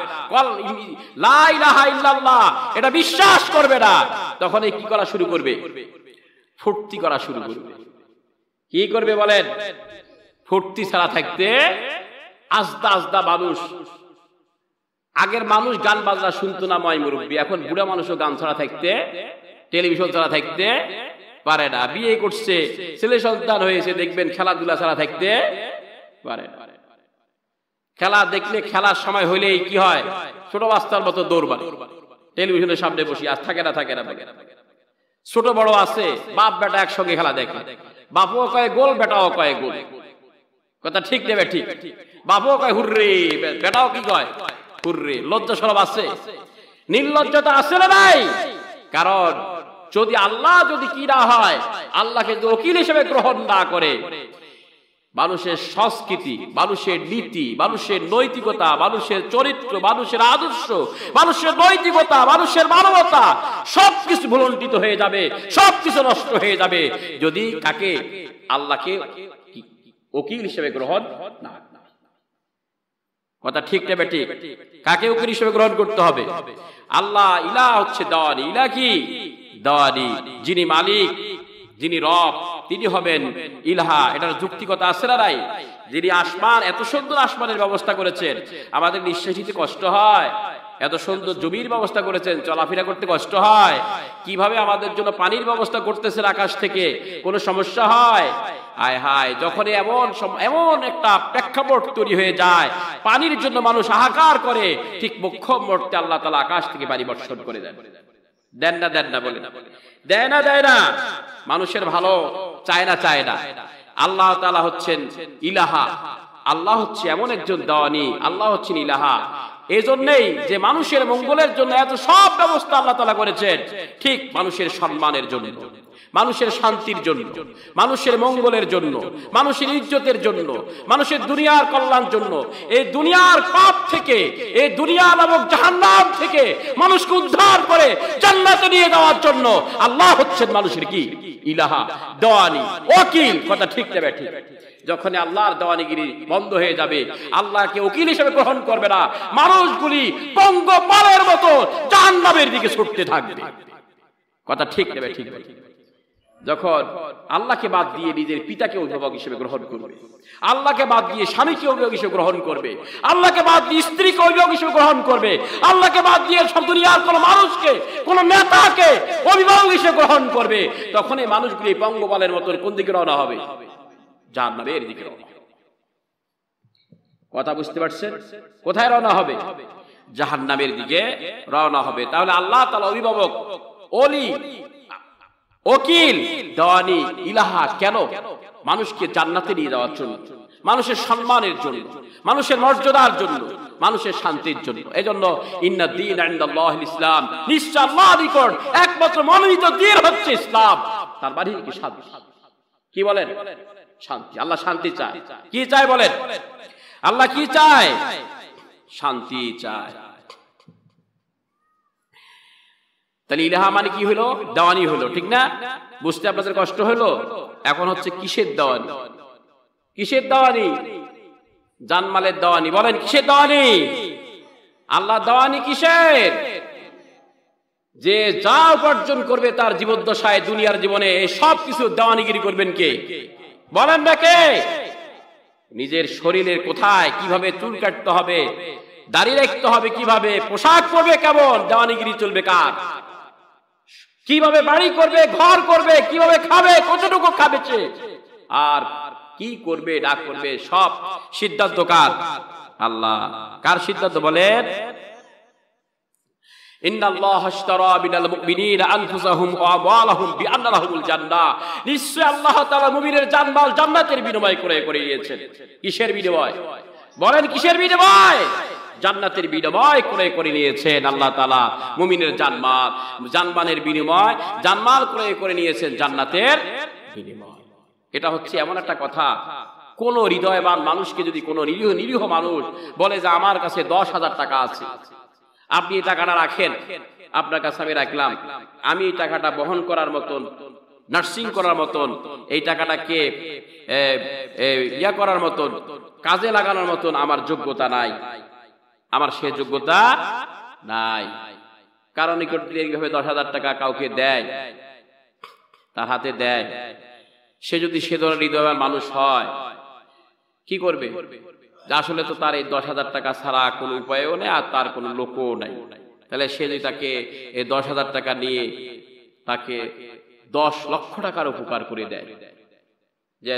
A: লা ইলাহা ইল্লাল্লাহ এটা বিশ্বাস করবে না, তখন কি করা শুরু করবে? ফুর্তি করা শুরু করবে। কি করবে বলেন? ফুর্তি ছাড়া থাকতে আস্তা আস্তা মানুষ, আগের মানুষ গান বাজনা শুনতো না ময় মুরব্বী, এখন বুড়া মানুষও গান ছাড়া থাকতে, টেলিভিশন ছাড়া থাকতে পারে না। বিয়ে করছে, ছেলে সন্তান হয়েছে, দেখবেন খেলাধুলা ছাড়া থাকতে পারে না। খেলা দেখলে, খেলার সময় হইলেই কি হয়? ছোট বাচ্চার মতো দৌড় মারে টেলিভিশনের সামনে বসে। আজ থাকে না। ছোট বড় আছে, বাপ বেটা একসঙ্গে খেলা দেখে, বাপও কয় গোল, বেটাও কয় গোল। কথা ঠিক নেবে ঠিক, বাপও কয় হুররে, বেটাও কি কয় হুররে। লজ্জা সরব আছে? নির্লজ্জতা আছে না নাই? কারণ যদি আল্লাহ যদি কি না হয়, আল্লাহকে যদি ওকিল হিসেবে গ্রহণ না করে, মানুষের সংস্কৃতি, মানুষের নীতি, মানুষের নৈতিকতা, মানুষের চরিত্র, মানুষের আদর্শ, মানুষের নৈতিকতা, মানুষের মানবতা সবকিছু ভুলণ্ঠিত হয়ে যাবে, সবকিছু নষ্ট হয়ে যাবে যদি কাকে? আল্লাহকে ওকিল হিসেবে গ্রহণ না। কথা ঠিক নেবে ঠিক। কাকে উকিল হিসেবে গ্রহণ করতে হবে? আল্লাহ ইলাহ হচ্ছে দেওয়ানি। ইলাহ কি? দেওয়ানি। যিনি মালিক, যিনি রব, তিনি হবেন ইলাহা। এটার যুক্তিকতা আছে না নাই? যিনি আসমান, এত সুন্দর আসমানের ব্যবস্থা করেছেন, আমাদের নিঃশ্বাস নিতে কষ্ট হয়। এত সুন্দর জমির ব্যবস্থা করেছেন, চলাফেরা করতে কষ্ট হয়। কিভাবে আমাদের জন্য পানির ব্যবস্থা করতেছেন আকাশ থেকে, কোনো সমস্যা হয়? হায় হায়, যখন এমন একটা প্রেক্ষাপট তৈরি হয়ে যায়, পানির জন্য মানুষ হাহাকার করে, ঠিক মোক্ষম মুহূর্তে আল্লাহ তাআলা আকাশ থেকে পানি বর্ষণ করে দেন। দেন না বলে? দেয় না। মানুষের ভালো চায় না। আল্লাহ তাআলা হচ্ছেন ইলাহা। আল্লাহ হচ্ছে এমন একজন দেওয়ানি, আল্লাহ হচ্ছেন ইলাহা। এজন্যই যে মানুষের মঙ্গলের জন্য এত সব ব্যবস্থা আল্লাহ তাআলা করেছেন, ঠিক মানুষের সম্মানের জন্য, মানুষের শান্তির জন্য, মানুষের মঙ্গলের জন্য, মানুষের ইজ্জতের জন্য, মানুষের দুনিয়ার কল্যাণ জন্য, এই দুনিয়ার পাপ থেকে, এই দুনিয়া নামক জাহান্নাম থেকে মানুষকে উদ্ধার করে জান্নাতে নিয়ে যাওয়ার জন্য আল্লাহ হচ্ছেন মানুষের কি? ইলাহা, দেওয়ানি, ওকিল। কথা ঠিক নেবে ঠিক। যখন আল্লাহর দেওয়ানিগিরি বন্ধ হয়ে যাবে, আল্লাহকে ওকিল হিসেবে গ্রহণ করবে না, মানুষগুলি পঙ্গপালের মতো জাহান্নামের দিকে ছুটতে থাকবে। কথা ঠিক নেবে ঠিক। যখন আল্লাহকে বাদ দিয়ে নিজের পিতাকে অভিভাবক হিসেবে গ্রহণ করবে, আল্লাহকে বাদ দিয়ে স্বামীকে অভিভাবক হিসেবে গ্রহণ করবে, আল্লাহকে বাদ দিয়ে স্ত্রীকে অভিভাবক হিসেবে গ্রহণ করবে, আল্লাহকে বাদ দিয়ে সব দুনিয়ার কোন মানুষকে, কোন নেতাকে অভিভাবক হিসেবে গ্রহণ করবে, তখন এই মানুষগুলি পঙ্গপালের মতো কোন দিকে রওনা হবে? জাহান্নামের দিকে রওনা। কথা বুঝতে পারছেন? কোথায় রওনা হবে? জাহান্নামের দিকে রওনা হবে। তাহলে আল্লাহ তাআলা অভিভাবক, ওলি, ওকিল, দেওয়ানি, ইলাহা কেন? মানুষকে জান্নাতে নিয়ে যাওয়ার জন্য, মানুষের সম্মানের জন্য, মানুষের মর্যাদার জন্য, মানুষের শান্তির জন্য। এজন্য ইন্না দ্বীন ইনদাল্লাহিল ইসলাম, নিশ্চয় আল্লাহর নিকট একমাত্র মনোনীত দ্বীন হচ্ছে ইসলাম। তার মানে কি? শান্তি। কি বলেন? শান্তি। আল্লাহ শান্তি চায়। কি চায় বলেন? আল্লাহ কি চায়? শান্তি চায়। তাহলে ইলাহা মানে কি হলো? দেওয়ানি হলো, ঠিক না? বুঝতে আপনাদের কষ্ট হলো? এখন হচ্ছে কিসের দেওয়ানি? কিসের দেওয়ানি? জানমালের দেওয়ানি। বলেন কিসের দেওয়ানি? আল্লাহ দেওয়ানি কিসের? যে যা উপার্জন করবে তার জীবদ্দশায়, দুনিয়ার জীবনে, এই সব কিছু দেওয়ানিগিরি করবেন কে? বলেন না কে? নিজের শরীরের কোথায়, কিভাবে চুল কাটতে হবে, দাড়ি রাখতে হবে, কিভাবে পোশাক পরবে, কেমন, দেওয়ানিগিরি চলবে কার? কিভাবে বাড়ি করবে, ঘর করবে, কিভাবে খাবে, কতটুকু খাবে, আর কি করবে না করবে, সব সিদ্ধান্ত কার? আল্লাহ। কার সিদ্ধান্ত বলেন? ইন্নাল্লাহা আশতারা মিনাল মুমিনিনা আনফুসাহুম ওয়া আমওয়ালাহুম বিআন্না লাহুমুল জান্নাহ। নিশ্চয় আল্লাহ তাআলা মুমিনের জানমাল জান্নাতের বিনিময় করে নিয়েছেন। কিসের বিনিময়? বলেন কিসের বিনিময়? জান্নাতের বিনিময় করে নিয়েছেন আল্লাহ তাআলা। মুমিনের জানমালের বিনিময়, জানমাল করে নিয়েছেন জান্নাতের বিনিময়। এটা হচ্ছে এমন একটা কথা, কোন হৃদয়বান মানুষকে যদি কোনো নিরীহ মানুষ বলে যে আমার কাছে 10,000 টাকা আছে, আপনি এই টাকাটা রাখেন, আপনার কাছে আমি রাখলাম, আমি এই টাকাটা বহন করার মতন, নার্সিং করার মতন, এই টাকাটাকে করার মতন, কাজে লাগানোর মতন আমার যোগ্যতা নাই, আমার সে যোগ্যতা নাই। কারণ এইভাবে 10,000 টাকা কাউকে দেয়, তার হাতে দেয়, সে যদি সে ধরনের হৃদয়বান মানুষ হয়, কি করবে? আসলে তো তার এই 10,000 টাকা ছাড়া কোনো উপায়ও নেই, আর তার কোনো লোকও নাই। তাহলে সে যদি তাকে এই 10,000 টাকা নিয়ে তাকে 10 লক্ষ টাকার উপকার করে দেয়, যে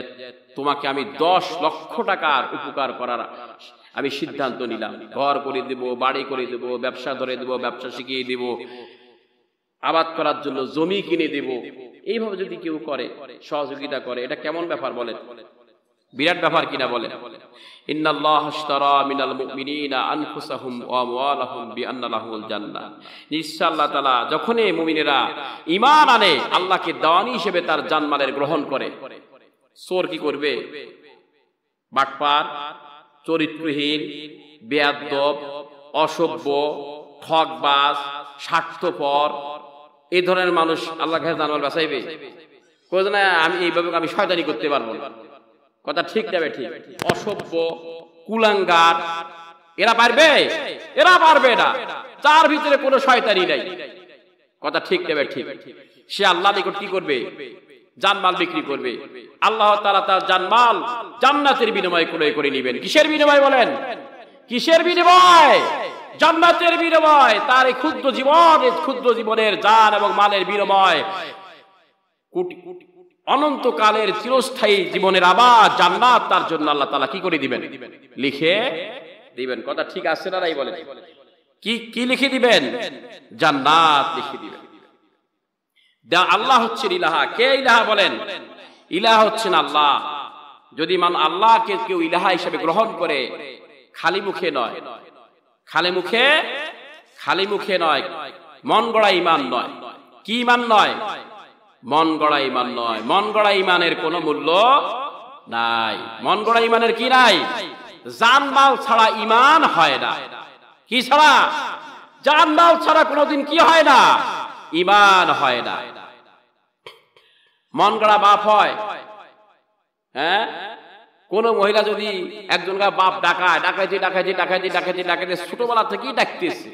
A: তোমাকে আমি 10 লক্ষ টাকার উপকার করার আমি সিদ্ধান্ত নিলাম, ঘর করে দেব, বাড়ি করে দেব, ব্যবসা ধরে দেব, ব্যবসা শিখিয়ে দেব, আবাদ করার জন্য জমি কিনে দেব, এইভাবে যদি কেউ করে, সহযোগিতা করে, এটা কেমন ব্যাপার বলেন? বিরাট ব্যাপার কিনা বলেন? ইন্নাল্লাহ আশতারা মিনাল মুমিনিনা আনফুসাহুম ওয়া আমওয়ালাহুম বিআন্না লাহুমুল জান্নাহ। নিশ্চয় আল্লাহ তাআলা যখনই মুমিনেরা ঈমান আনে, আল্লাহকে দাওয়ানি হিসেবে তার জানমালের গ্রহণ করে। চোর কি করবে? বাটপার, চরিত্রহীন, বেয়াদব, অসভ্য, ঠকবাজ, স্বার্থপর, এই ধরনের মানুষ আল্লাহ কাছে জানমাল বাঁচাইবে? কইছে না আমি এইভাবে আমি শয়তানি করতে পারবো না। কথা ঠিক যাবে? ঠিক। অসভ্য, কুলাঙ্গার, এরা পারবে? এরা পারবে না। তার ভিতরে কোনো শয়তানি নাই। কথা ঠিক যাবে? ঠিক। সে আল্লাহ নিকট কি করবে? জানমাল বিক্রি করবে। আল্লাহ তাআলা তার জানমাল জান্নাতের বিনিময়ে ক্রয় করে নেবেন। কিসের বিনিময় বলেন? কিসের বিনিময়? জান্নাতের বিনিময়। তার এই ক্ষুদ্র জীবনের জান এবং মালের বিনিময় অনন্তকালের চিরস্থায়ী জীবনের আবার জান্নাত তার জন্য আল্লাহ তাআলা কি করে দিবেন? লিখে দিবেন। কথা ঠিক আছে না নাই বলেন? কি লিখে দিবেন? জান্নাত লিখে দিবেন। আল্লাহ হচ্ছেন ইলাহা। কে ইলাহা বলেন? ইলাহা হচ্ছেন আল্লাহ। যদি আল্লাহকে কেউ ইলাহা হিসেবে গ্রহণ করে, খালি মুখে নয়, খালি মুখে নয়, মন গড়া ঈমান নয়। কি ঈমান নয়? মন গড়া ঈমান নয়। মন গড়া ঈমানের কোনো মূল্য নাই। মন গড়া ঈমানের কি নাই? জানমাল ছাড়া ঈমান হয় না। কি ছাড়া? জানমাল ছাড়া কোনোদিন কি হয় না? ঈমান হয় না। মন গড়া বাপ হয়। হ্যাঁ, কোন মহিলা যদি একজনকার বাপ ডাকাইতে ছোটবেলা থেকেই ডাকতেছে,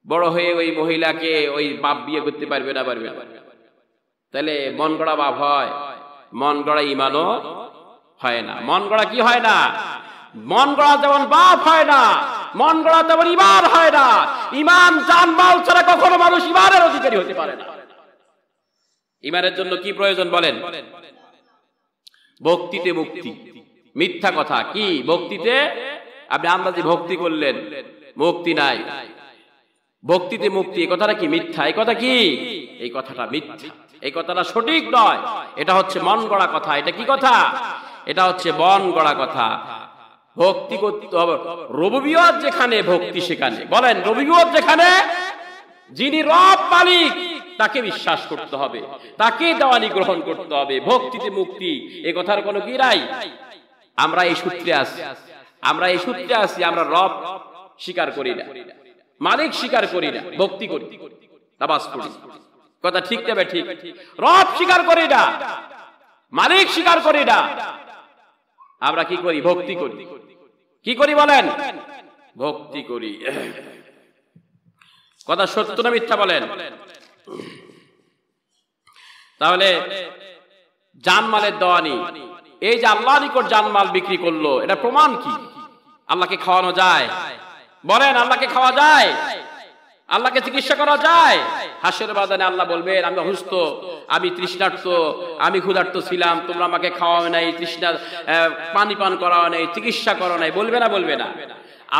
A: বড় হয়ে ওই মহিলাকে ওই বাপ বিয়ে করতে পারবে না? তাহলে মন গড়া বাপ হয়, মন গড়া ঈমানও হয় না। মন গড়া কি হয় না? মন গড়া যেমন বাপ হয় না, মন গড়া তেমন ঈমান হয় না। ঈমান জানমাল ছাড়া কখনো মানুষ ঈমানের অধিকারী হতে পারে না। ঈমানের জন্য কি প্রয়োজন বলেন? ভক্তিতে মুক্তি। মিথ্যা কথা কি? ভক্তিতে আপনি আন্দাজি ভক্তি করলেন, মুক্তি নাই। ভক্তিতে মুক্তি, এই কথাটা কি মিথ্যা? এই কথা কি? এই কথাটা মিথ্যা, এই কথাটা সঠিক নয়। এটা হচ্ছে মন গড়া কথা। এটা কি কথা? এটা হচ্ছে মন গড়া কথা। ভক্তি করতে হবে রুবুবিয়ত যেখানে, ভক্তি সেখানে। বলেন, রুবুবিয়ত যেখানে, যিনি রব মালিক তাকে বিশ্বাস করতে হবে, তাকে দেওয়ানি গ্রহণ করতে হবে। ভক্তিতে মুক্তি, এই কথার কোনো কি নাই? আমরা এই সূত্রে আছি, আমরা রব স্বীকার করি না, মালিক স্বীকার করি না, ভক্তি করি, তাবাস করি। কথা ঠিক যাবে? ঠিক। রব স্বীকার করি না, মালিক স্বীকার করি না, আমরা কি করি? ভক্তি করি। কি করি বলেন? ভক্তি করি। কথা সত্য না মিথ্যা বলেন? তাহলে জানমালের দেওয়ানি, এই যে আল্লাহ নিকট জানমাল বিক্রি করলো, এটা প্রমাণ কি? আল্লাহকে খাওয়ানো যায়? বলেন, আল্লাহকে খাওয়া যায়? আল্লাহকে চিকিৎসা করা যায়? হাসরের ময়দানে আল্লাহ বলবেন, আমি অসুস্থ, আমি তৃষ্ণার্ত, আমি ক্ষুধার্ত ছিলাম, তোমরা আমাকে খাওয়াও নাই, তৃষ্ণা পানি পান করাও নাই, চিকিৎসা করো নাই। বলবে না? বলবে না?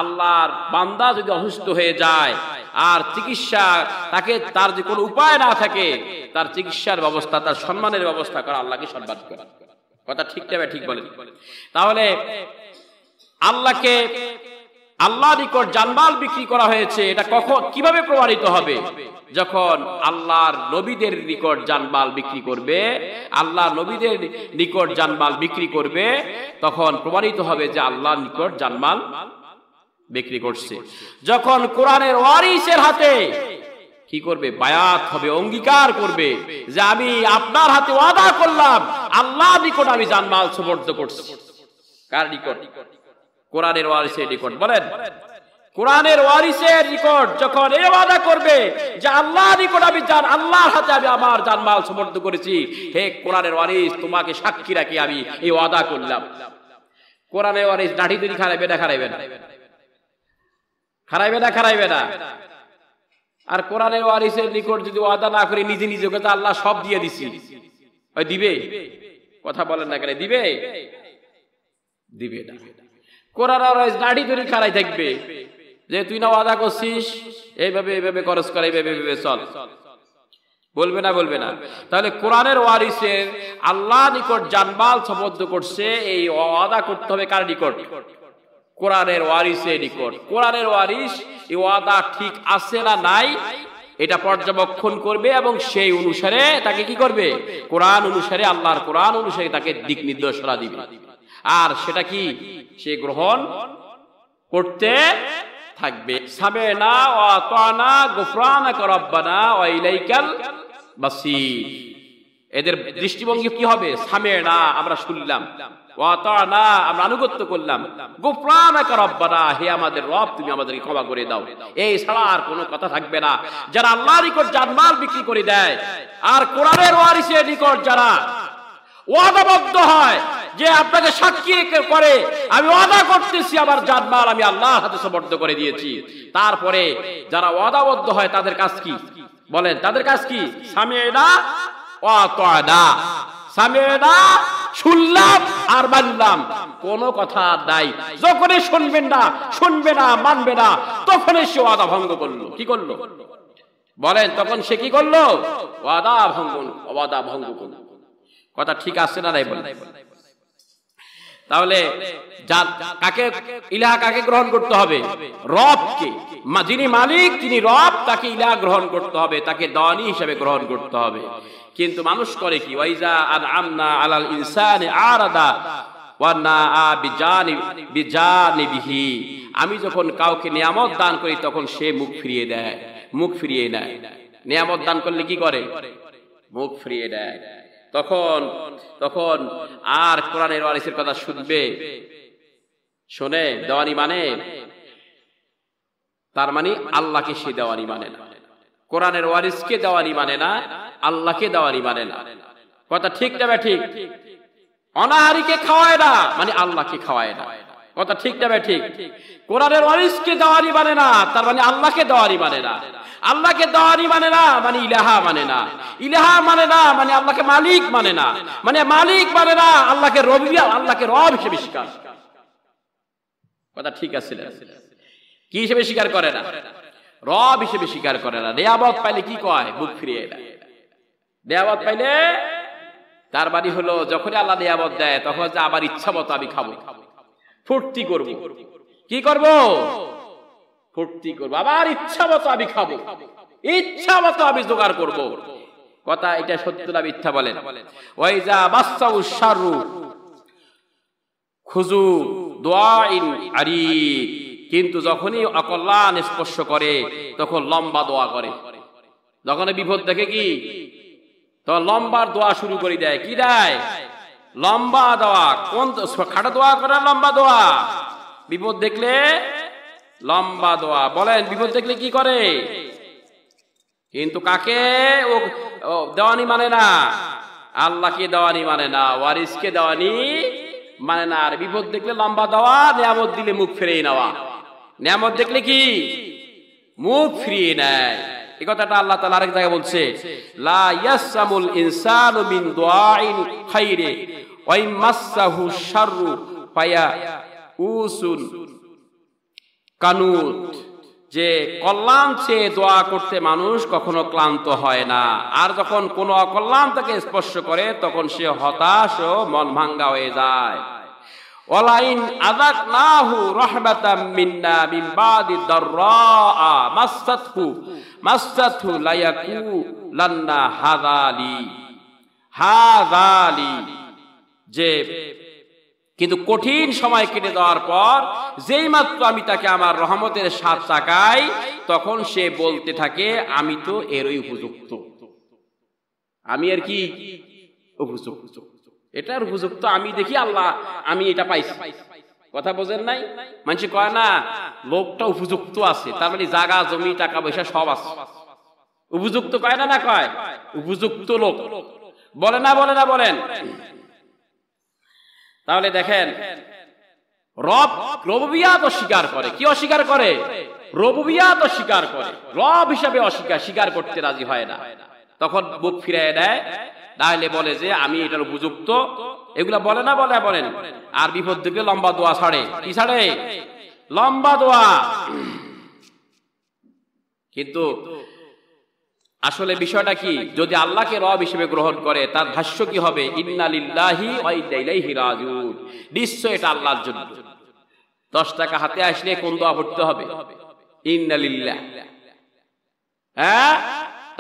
A: আল্লাহর বান্দা যদি অসুস্থ হয়ে যায় আর চিকিৎসা তার যে কোনো উপায় না থাকে, তার চিকিৎসার ব্যবস্থা, তার সম্মানের ব্যবস্থা করা, আল্লাহকে সম্মান করা। কথা ঠিক যাবে? ঠিক বলেন? তাহলে আল্লাহর নিকট জানমাল বিক্রি করা হয়েছে, এটা কখন কিভাবে প্রমাণিত হবে? যখন আল্লাহর নবীদের নিকট জানমাল বিক্রি করবে, আল্লাহর নবীদের নিকট জানমাল বিক্রি করবে, তখন প্রমাণিত হবে যে আল্লাহর নিকট জানমাল বিক্রি করছে। যখন কোরআনের ওয়ারিসের হাতে কি করবে? বায়াত হবে, অঙ্গীকার করবে যে আমি আপনার হাতে ওয়াদা করলাম আল্লাহর নিকট আমি জানমাল সুপর্দ করছি। কার নিকট? কোরআনের ওয়ারিসের নিকট। বলেন, কোরআনের ওয়ারিসের নিকট যখন এই ওয়াদা করবে যে আল্লাহর নিকট আমি আল্লাহর হাতে আমি আমার জানমাল সুপর্দ করেছি, হে কোরআনের ওয়ারিস তোমাকে সাক্ষী রাখি আমি এই ওয়াদা করলাম। কোরআনের ওয়ারিস দাড়ি তৈরি খারাইবে না? খারাইবে না? খারাইবে না? খারাইবে না? আর কোরআনের ওয়ারিসের নিকট যদি ওয়াদা না করে নিজে নিজে তো আল্লাহ সব দিয়ে দিছি, ওই দিবে? কথা বলেন না কেন? দিবে? দিবে না। কোরআন ওয়ারিস দাড়ি তৈরি খারাই থাকবে যে তুই না ওয়াদা করছিস এইভাবে এইভাবে খরচ করে এইভাবে এইভাবে চল, বলবে না? বলবে না। তাহলে কোরআনের ওয়ারিসের আল্লাহ নিকট জানমাল সুপর্দ করছে, এই ওয়াদা করতে হবে কার নিকট? কোরআনের ওয়ারিসের নিকট। কোরআনের ওয়ারিস এই ওয়াদা ঠিক আছে না নাই এটা পর্যবেক্ষণ করবে এবং সেই অনুসারে তাকে কি করবে? কোরআন অনুসারে, আল্লাহর কোরআন অনুসারে তাকে দিক নির্দেশনা দিবে। আর সেটা কি সে গ্রহণ করতে থাকবে। সামি'না ওয়া আতা'না গুফরানাকা রাব্বানা ওয়া ইলাইকাল মাসির। এদের দৃষ্টিভঙ্গি কি হবে? সামি'না আমরা শুনলাম, ওয়া আতা'না আমরা আনুগত্য করলাম, গুফরানাকা রাব্বানা হে আমাদের রব তুমি আমাদেরকে ক্ষমা করে দাও। এই ছাড়া আর কোনো কথা থাকবে না। যারা আল্লাহর নিকট জানমাল বিক্রি করে দেয় আর কোরআনের ওয়ারিসের নিকট যারা ওয়াদাবদ্ধ হয় যে আপনাকে সাক্ষী করে আমি ওয়াদা করতেছি আমার জানমাল আমি আল্লাহর হাতে সুপর্দ করে দিয়েছি, তারপরে যারা ওয়াদাবদ্ধ হয় তাদের কাজ কি? বলেন, তাদের কাজ কি? সামি'না ওয়া আতা'না। সামি'না শুনলাম আর মানলাম, কোনো কথা নাই। যখনই শুনবে না মানবে না, তখনই সে ওয়াদা ভঙ্গ করলো। কি করলো? বলেন, তখন সে কি করলো? ওয়াদা ভঙ্গ করলো। কথা ঠিক আছে না নাই? বলেন। তাহলে কাকে ইলাহ কাকে গ্রহণ করতে হবে? রবকে। যিনি মালিক, যিনি রব, তাকে ইলাহ গ্রহণ করতে হবে, তাকে দানি হিসেবে গ্রহণ করতে হবে। কিন্তু মানুষ করে কি? ওয়াইজা আনআমনা আলাল ইনসানি আরাদা ওয়া নাআ বিজানিবিহি। আমি যখন কাউকে নিয়ামত দান করি তখন সে মুখ ফিরিয়ে দেয়, মুখ ফিরিয়ে নেয়। নিয়ামত দান করলে কি করে? মুখ ফিরিয়ে দেয়। তখন আর কোরআনের ওয়ারিসের কথা শুনবে? শোনে? দেওয়ানি মানে তার মানে আল্লাহকে সে দেওয়ানি মানে না, কোরআনের ওয়ারিসকে দেওয়ানি মানে না, আল্লাহকে দেওয়ানি মানে না। কথা ঠিক না? ঠিক। অনাহারীকে খাওয়ায় না মানে আল্লাহকে খাওয়ায় না। কথা ঠিক না? ঠিক। কোরআনের ওয়ারিসকে দেওয়ানি মানে না, তার মানে আল্লাহকে দেওয়ানি মানে না। আল্লাহকে দেওয়ানি মানে না মানে ইলাহা মানে না। ইলাহা মানে না মানে আল্লাহকে মালিক মানে না, মানে মালিক মানে না আল্লাহকে রব হিসেবে স্বীকার। কথা ঠিক আছে? কি হিসেবে স্বীকার করে না? রব হিসেবে স্বীকার করে না। নিয়ামত পাইলে কি কয়? মুখ ফিরিয়ে দেয়। নিয়ামত পাইলে তার মানে হলো যখনই আল্লাহ নিয়ামত দেয় তখন যে আমার ইচ্ছা মতো আমি খাবো, ফুর্তি করব। কি করব? ফুর্তি করবো, আবার ইচ্ছা মতো আমি খাবো, ইচ্ছা মতো আমি জোগাড় করব। কথা এটা সত্য না মিথ্যা? বলেন। ওয়াইজা মাসাউ শাররু খুজু দুআইন আরিদ। কিন্তু যখনই অকল্যাণ স্পর্শ করে তখন লম্বা দোয়া করে। যখন বিপদ দেখে কি তখন লম্বার দোয়া শুরু করে দেয়। কি দেয়? লম্বা দোয়া। কোন খাটো দোয়া করে? লম্বা দোয়া। বিপদ দেখলে লম্বা দোয়া। বলেন, বিপদ দেখলে কি করে? কিন্তু কাকে ও দেওয়ানি মানে না? আল্লাহকে দেওয়ানি মানে না, ওয়ারিসকে দেওয়ানি মানে না। আর বিপদ দেখলে লম্বা দেওয়া, নিয়ামত দিলে মুখ ফিরিয়ে নেওয়া। নিয়ামত দেখলে কি? মুখ ফিরিয়ে নেয়। এই কথাটা আল্লাহ তাআলা আরেক জায়গায় বলছে, লা ইয়াসামুল ইনসানু মিন দুআইল খাইরি ওয়া ইমাসসাহু শাররু ফায়া উসুন কানুত। যে কল্যাণ চেয়ে দোয়া করতে মানুষ কখনো ক্লান্ত হয় না, আর যখন কোনো অকল্যাণ তাকে স্পর্শ করে তখন সে হতাশ ও মন ভাঙ্গা হয়ে যায়। ওয়ালাইন আযাকনাহু রাহমাতাম মিন্না মিন বাদি দাররা মাসাতহু লায়াকুলান্না হাযালি যে কিন্তু কঠিন সময় কেটে যাওয়ার পর যেই মাত্র আমি তাকে আমার রহমতের স্বাদ চাকাই তখন সে বলতে থাকে আমি তো এরই উপযুক্ত, আমি আর কি উপযুক্ত, এটার উপযুক্ত আমি, দেখি আল্লাহ আমি এটা পাইছি। কথা বোঝেন নাই? মানুষ কয় না লোকটা উপযুক্ত আছে, তার মানে জায়গা জমি টাকা পয়সা সব আছে, উপযুক্ত কয় না, না কয় উপযুক্ত লোক, বলে না বলে না বলেন। তাহলে দেখেন রবুবিয়াত অস্বীকার করে, কি অস্বীকার করে? রবুবিয়াত অস্বীকার করে, রব হিসাবে স্বীকার করতে রাজি হয় না। তখন বুক ফিরিয়ে দেয়, তাহলে বলে যে আমি এটার উপযুক্ত, এগুলা বলে না বলেন। আর বিপদ দিকে লম্বা দোয়া ছাড়ে, কি ছাড়ে? লম্বা দোয়া। কিন্তু আসলে বিষয়টা কি? যদি আল্লাহকে রব হিসেবে গ্রহণ করে তার ভাষ্য কি হবে? ইন্না লিল্লাহি ওয়া ইন্না ইলাইহি রাজিউন, নিশ্চয় এটা আল্লাহর জন্য। 10 টাকা হাতে আসলে কোন দোয়া পড়তে হবে? ইন্না লিল্লাহ। হ্যাঁ,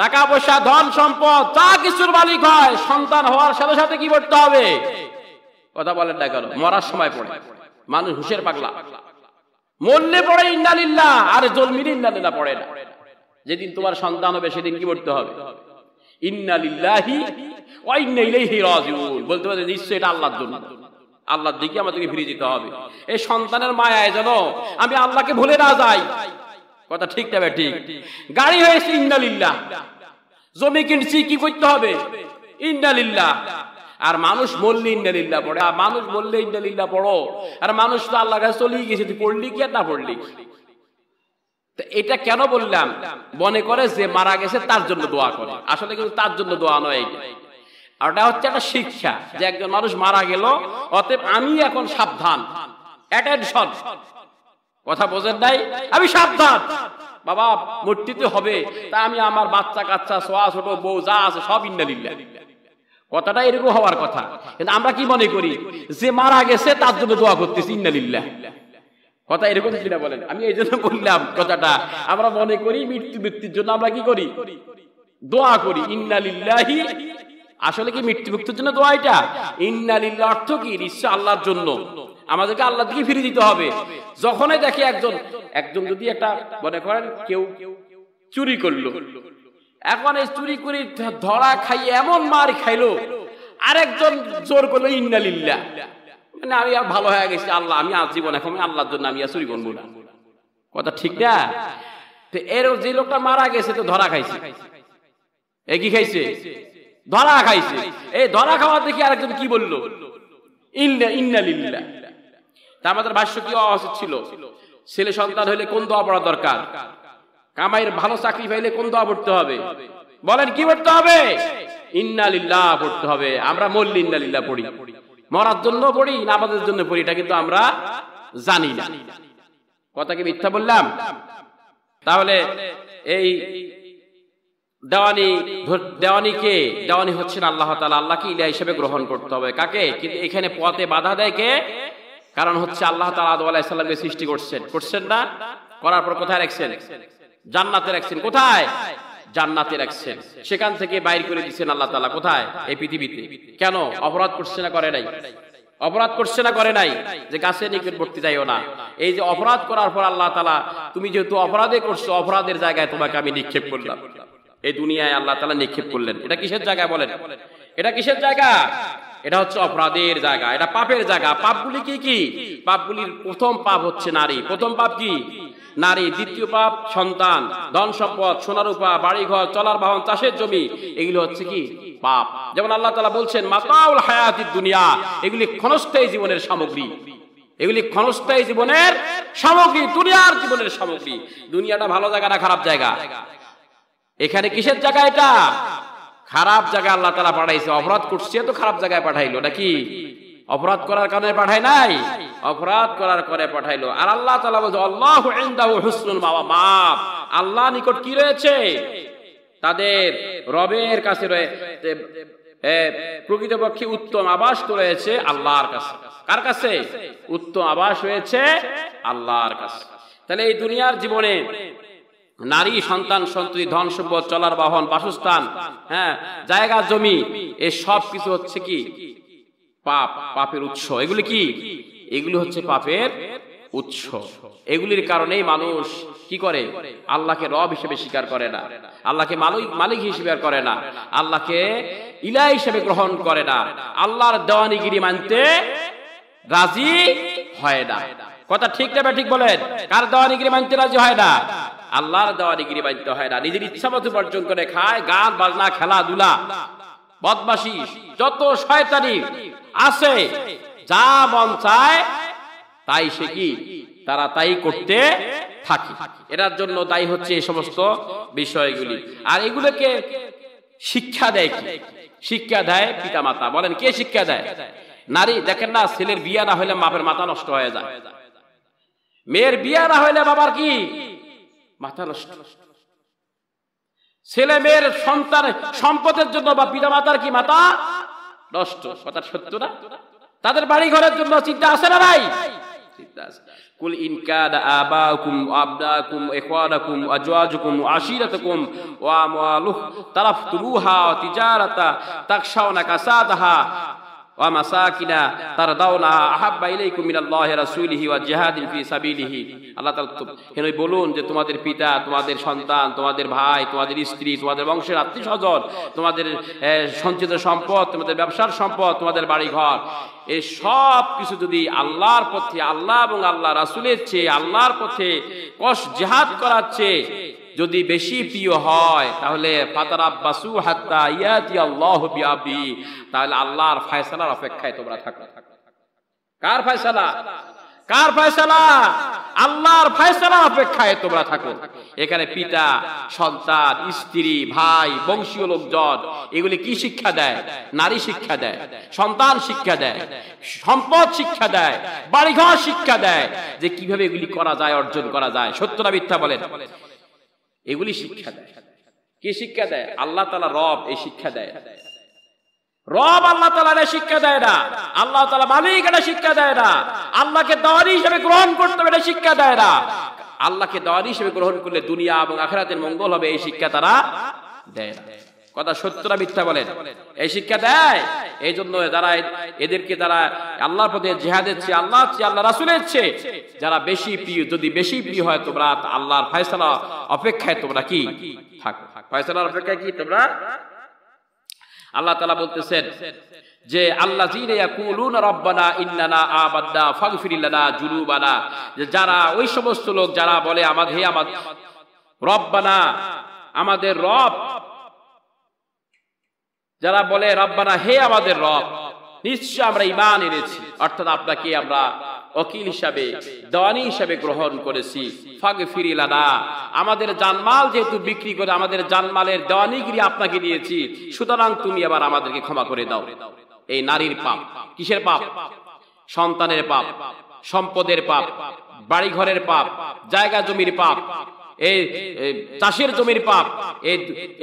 A: টাকা পয়সা ধন সম্পদ যা কিছুর মালিক হয়, সন্তান হওয়ার সাথে সাথে কি পড়তে হবে? কথা বলেন না কেন? মরার সময় পড়ে মানুষ হুশের পাগলা, মরলে পড়ে ইন্না লিল্লাহ, আর জন্মিলে ইন্না লিল্লাহ পড়ে না। যেদিন তোমার সন্তান হবে সেদিন কি পড়তে হবে? ইন্না লিল্লাহি ওয়া ইন্না ইলাইহি রাজিউন, বলতে হবে নিশ্চয় এটা আল্লাহর জন্য, আল্লাহর দিকে আমাদেরকে ফিরে যেতে হবে। এই সন্তানের মায়ায় যেন আমি আল্লাহকে ভুলে না যাই। কথা ঠিক না? ঠিক। গাড়ি হয়েছে ইন্না লিল্লাহ, জমি কিনছি কি করতে হবে? ইন্না লিল্লাহ। আর মানুষ মরলে ইন্না লিল্লাহ পড়ে, আর মানুষ মরলে ইন্না লিল্লাহ পড়ো, আর মানুষ তো আল্লাহর কাছে চলেই গেছে, তুই পড়লি কি আর না পড়লি? এটা কেন বললাম? মনে করে যে মারা গেছে তার জন্য দোয়া করে, আসলে কিন্তু তার জন্য দোয়া নয়। আর এটা হচ্ছে একটা শিক্ষা যে একজন মানুষ মারা গেল, অতএব আমি এখন সাবধান, অ্যাটেনশন। কথা বোঝেন নাই? আমি সাবধান, বাবা মূর্তিতে হবে, তা আমি আমার বাচ্চা কাচ্চা সোয়া ছোট বউ যা আছে সব ইন্না লিল্লাহ। কথাটা এরকম হওয়ার কথা। কিন্তু আমরা কি মনে করি? যে মারা গেছে তার জন্য দোয়া করতেছি ইন্না লিল্লাহ। কথা এরকম কিনা বলেন? আমি এই জন্য বললাম কথাটা, আমরা মনে করি মৃত্যুর জন্য আমরা কি করি? দোয়া করি ইন্না লিল্লাহি। আসলে কি মৃত্যুর জন্য দোয়া? এটা ইন্না লিল্লাহ অর্থ কি? নিশ্চয় আল্লাহর জন্য, আমাদেরকে আল্লাহর দিকে ফিরে দিতে হবে। যখনই দেখে একজন যদি একটা মনে করেন কেউ চুরি করলো, এখন এই চুরি করে ধরা খাইয়ে এমন মার খাইলো, আরেকজন জোর করলো ইন্না লিল্লাহ, মানে আমি আর ভালো হয়ে গেছি, আল্লাহ আমি আজীবন এখন আল্লাহর জন্য আমি আর চুরি করবো না। কথা ঠিক না? তো এর যে লোকটা মারা গেছে তো ধরা খাইছে, এ কি খাইছে? ধরা খাইছে। এই ধরা খাওয়া দেখি আরেকজন কি বললো? ইন্না লিল্লাহ। তা আমাদের ভাষ্য কি হওয়া উচিত ছিল? ছেলে সন্তান হইলে কোন দোয়া পড়া দরকার? কামাইয়ের ভালো চাকরি পাইলে কোন দোয়া পড়তে হবে? বলেন কি পড়তে হবে? ইন্না লিল্লাহ পড়তে হবে। আমরা মরলে ইন্না লিল্লাহ পড়ি, মরার জন্য পড়ি না আমাদের জন্য পড়ি, এটা কিন্তু আমরা জানি না। কথা কি মিথ্যা বললাম? তাহলে এই দেওয়ানিকে, দেওয়ানি হচ্ছেন আল্লাহ তাআলা। আল্লাহকে ইলাহ হিসেবে গ্রহণ করতে হবে। কাকে? কিন্তু এখানে পথে বাধা দেয় কে? কারণ হচ্ছে আল্লাহ তাআলা আদম আলাইহিস সালামকে সৃষ্টি করছেন না? করার পর কোথায় রাখছেন? জান্নাতে রাখছেন। কোথায়? জান্নাতে রাখছেন। সেখান থেকে বাইর করে দিচ্ছেন আল্লাহ তাআলা। কোথায়? এই পৃথিবীতে। কেন? অপরাধ করছে না করে নাই? অপরাধ করছে না করে নাই? যে গাছে নিকটবর্তী যাইও না। এই যে অপরাধ করার পর আল্লাহ তাআলা, তুমি যেহেতু অপরাধে করছো, অপরাধের জায়গায় তোমাকে আমি নিক্ষেপ করলাম, এই দুনিয়ায় আল্লাহ তাআলা নিক্ষেপ করলেন। এটা কিসের জায়গা বলেন? এটা কিসের জায়গা? এটা হচ্ছে অপরাধের জায়গা, এটা পাপের জায়গা। পাপগুলি কি কি? পাপগুলির প্রথম পাপ হচ্ছে নারী। প্রথম পাপ কি? নারী। দ্বিতীয় পাপ সন্তান, ধন সম্পদ, সোনা রূপা, বাড়ি ঘর, চলার বাহন, চাষের জমি, এগুলো হচ্ছে কি? পাপ। যেমন আল্লাহ তাআলা বলছেন মাতাউল হায়াতিদ দুনিয়া, এগুলি ক্ষণস্থায়ী জীবনের সামগ্রী, এগুলি ক্ষণস্থায়ী জীবনের সামগ্রী, দুনিয়ার জীবনের সামগ্রী। দুনিয়াটা ভালো জায়গা না খারাপ জায়গা? এখানে কিসের জায়গা? এটা খারাপ জায়গায় আল্লাহ তাআলা পাঠাইছে। অপরাধ করছে তো খারাপ জায়গায় পাঠাইলো নাকি? অপরাধ করার কারণে পাঠায় নাই, অপরাধ করার করে পাঠাইলো। আর আল্লাহ তাআলা বলছে আল্লাহু ইনদাহু হুসনুল মাআব, আল্লাহ নিকট কি রয়েছে? তাদের রবের কাছে রয়েছে প্রকৃতপক্ষে উত্তম আবাস তো রয়েছে আল্লাহর কাছে। কার কাছে? উত্তম আবাস হয়েছে আল্লাহর কাছে। তাহলে এই দুনিয়ার জীবনে নারী, সন্তান, সন্ততি, ধন সম্পদ, চলার বাহন, বাসস্থান, হ্যাঁ, জায়গা জমি, এই সব কিছু হচ্ছে কি পাপ, পাপের উৎস। এগুলি কি? এগুলি হচ্ছে পাপের উৎস। এগুলির কারণেই মানুষ কি করে? আল্লাহকে রব হিসেবে স্বীকার করে না, আল্লাহকে মালিক হিসেবে করে না, আল্লাহকে ইলাহ হিসেবে গ্রহণ করে না, আল্লাহর দেওয়ানিগিরি মানতে রাজি হয় না। কথা ঠিক না ঠিক বলেন? কার দেওয়ানিগিরি মানতে রাজি হয় না? আল্লাহর দেওয়ানিগিরি মানতে হয় না। নিজের ইচ্ছা মতো উপার্জন করে খায়, গান বাজনা, খেলাধুলা, বদমাশি, যত শয়তানি আছে, যা মন চায় তাই সে কি তারা তাই করতে থাকে। এটার জন্য দায়ী হচ্ছে এই সমস্ত বিষয়গুলি। আর এগুলোকে শিক্ষা দেয় কি? শিক্ষা দেয় পিতামাতা। বলেন কে শিক্ষা দেয়? নারী। দেখেন না, ছেলের বিয়ে না হইলে বাপের মাথা নষ্ট হয়ে যায়, মেয়ের বিয়ে না হইলে বাবার কি মাথা নষ্ট। ছেলে মেয়ের সন্তান সম্পদের জন্য বা পিতামাতার কি মাথা নষ্ট। কথা সত্য না? তাদের বাড়ি ঘরের জন্য চিন্তা আছে না নাই? চিন্তা আছে। কুল ইন কানা আবাউকুম আবনাকুম ইখওয়ানাকুম আজওয়াজুকুম আশিরাতুকুম ওয়া আমওয়ালুহ তারাফতুহা ওয়া তিজারাতা তাকশাউনা কাসাদাহা ওয়া মাসাকিনা তারদাউনা আহাব্বা ইলাইকুম মিনাল্লাহি রাসূলিহি ওয়া জিহাদিন ফি সাবিলিহি। আল্লাহ তাআলা হেন বলুন যে তোমাদের পিতা, তোমাদের সন্তান, তোমাদের ভাই, তোমাদের স্ত্রী, তোমাদের বংশের আত্মীয়স্বজন, তোমাদের সঞ্চিত সম্পদ, তোমাদের ব্যবসার সম্পদ, তোমাদের বাড়ি ঘর, এই সব কিছু যদি আল্লাহর পথে, আল্লাহ এবং আল্লাহ রাসূলের চেয়ে, আল্লাহর পথে জিহাদ করার চেয়ে যদি বেশি প্রিয় হয়, তাহলে ফাতারাব্বাসু হাত্তা ইয়াতি আল্লাহু বিআমরি, তাহলে আল্লাহর ফয়সালার অপেক্ষায় তোমরা থাকো। কার ফয়সালা? কার ফয়সালা? আল্লাহর ফয়সালার অপেক্ষায় তোমরা থাকো। এখানে পিতা, সন্তান, স্ত্রী, ভাই, বংশীয় লোকজন, এগুলি কি শিক্ষা দেয়? নারী শিক্ষা দেয়, সন্তান শিক্ষা দেয়, সম্পদ শিক্ষা দেয়, বাড়িঘর শিক্ষা দেয়, যে কিভাবে এগুলি করা যায়, অর্জন করা যায়। সত্য না মিথ্যা বলেন? এগুলি শিক্ষা দেয়। কি শিক্ষা দেয়? আল্লাহ তাআলা রব, এই শিক্ষা দেয়। রব আল্লাহ তাআলা শিক্ষা দেয় না, আল্লাহ তাআলা মালিক এটা শিক্ষা দেয় না, আল্লাহকে দেওয়ানি হিসেবে গ্রহণ করতে হবে এটা শিক্ষা দেয় না। আল্লাহকে দেওয়ানি হিসেবে গ্রহণ করলে দুনিয়া এবং আখিরাতের মঙ্গল হবে, এই শিক্ষা তারা দেয় না। কথা সত্য না মিথ্যা বলেন? এই শিক্ষা দেয়। এই জন্য যারা এদেরকে যারা আল্লাহর পথে জিহাদের চেয়ে, আল্লাহ রাসূলের চেয়ে যারা বেশি প্রিয়, যদি বেশি প্রিয় হয়, তোমরা আল্লাহর ফয়সালা অপেক্ষায় তোমরা কি থাকো। ফয়সালার অপেক্ষায় কি তোমরা? আল্লাহ তাআলা বলতেছেন যে আল্লাযীনা ইয়াকুলুনা রাব্বানা ইন্নানা আমান্না ফাগফির লানা যুনুবানা, যে যারা ওই সমস্ত লোক যারা বলে আমাদের হে আমাদের রব্বানা, আমাদের রব, যারা বলে রব্বানা হে আমাদের রব, নিশ্চয় আমরা ঈমান এনেছি, অর্থাৎ আপনাকে আমরা ওকিল হিসাবে, দেওয়ানি হিসাবে গ্রহণ করেছি। ফাগফির লানা, আমাদের জানমাল যেহেতু বিক্রি করে আমাদের জানমালের দেওয়ানিগিরি আপনাকে দিয়েছি, সুতরাং তুমি আবার আমাদেরকে ক্ষমা করে দাও। এই নারীর পাপ, কিসের পাপ? সন্তানের পাপ, সম্পদের পাপ, বাড়ি ঘরের পাপ, জায়গা জমির পাপ, এই চাষের জমির পাপ,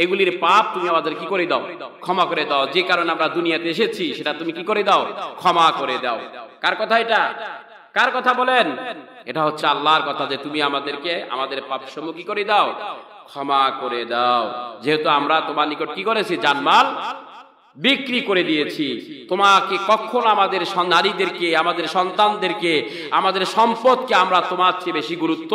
A: এগুলির পাপ তুমি আমাদের কি করে দাও? ক্ষমা করে দাও। যে কারণে আমরা দুনিয়াতে এসেছি সেটা তুমি কি করে দাও? ক্ষমা করে দাও। কার কথা এটা? কার কথা বলেন? এটা হচ্ছে আল্লাহর কথা, যে তুমি আমাদেরকে আমাদের পাপ সমূহ কি করে দাও? ক্ষমা করে দাও। যেহেতু আমরা তোমার নিকট কি করেছি? জানমাল বিক্রি করে দিয়েছি। তোমাকে কখনো আমাদের নারীদেরকে, আমাদের সন্তানদেরকে, আমাদের সম্পদকে আমরা তোমার চেয়ে বেশি গুরুত্ব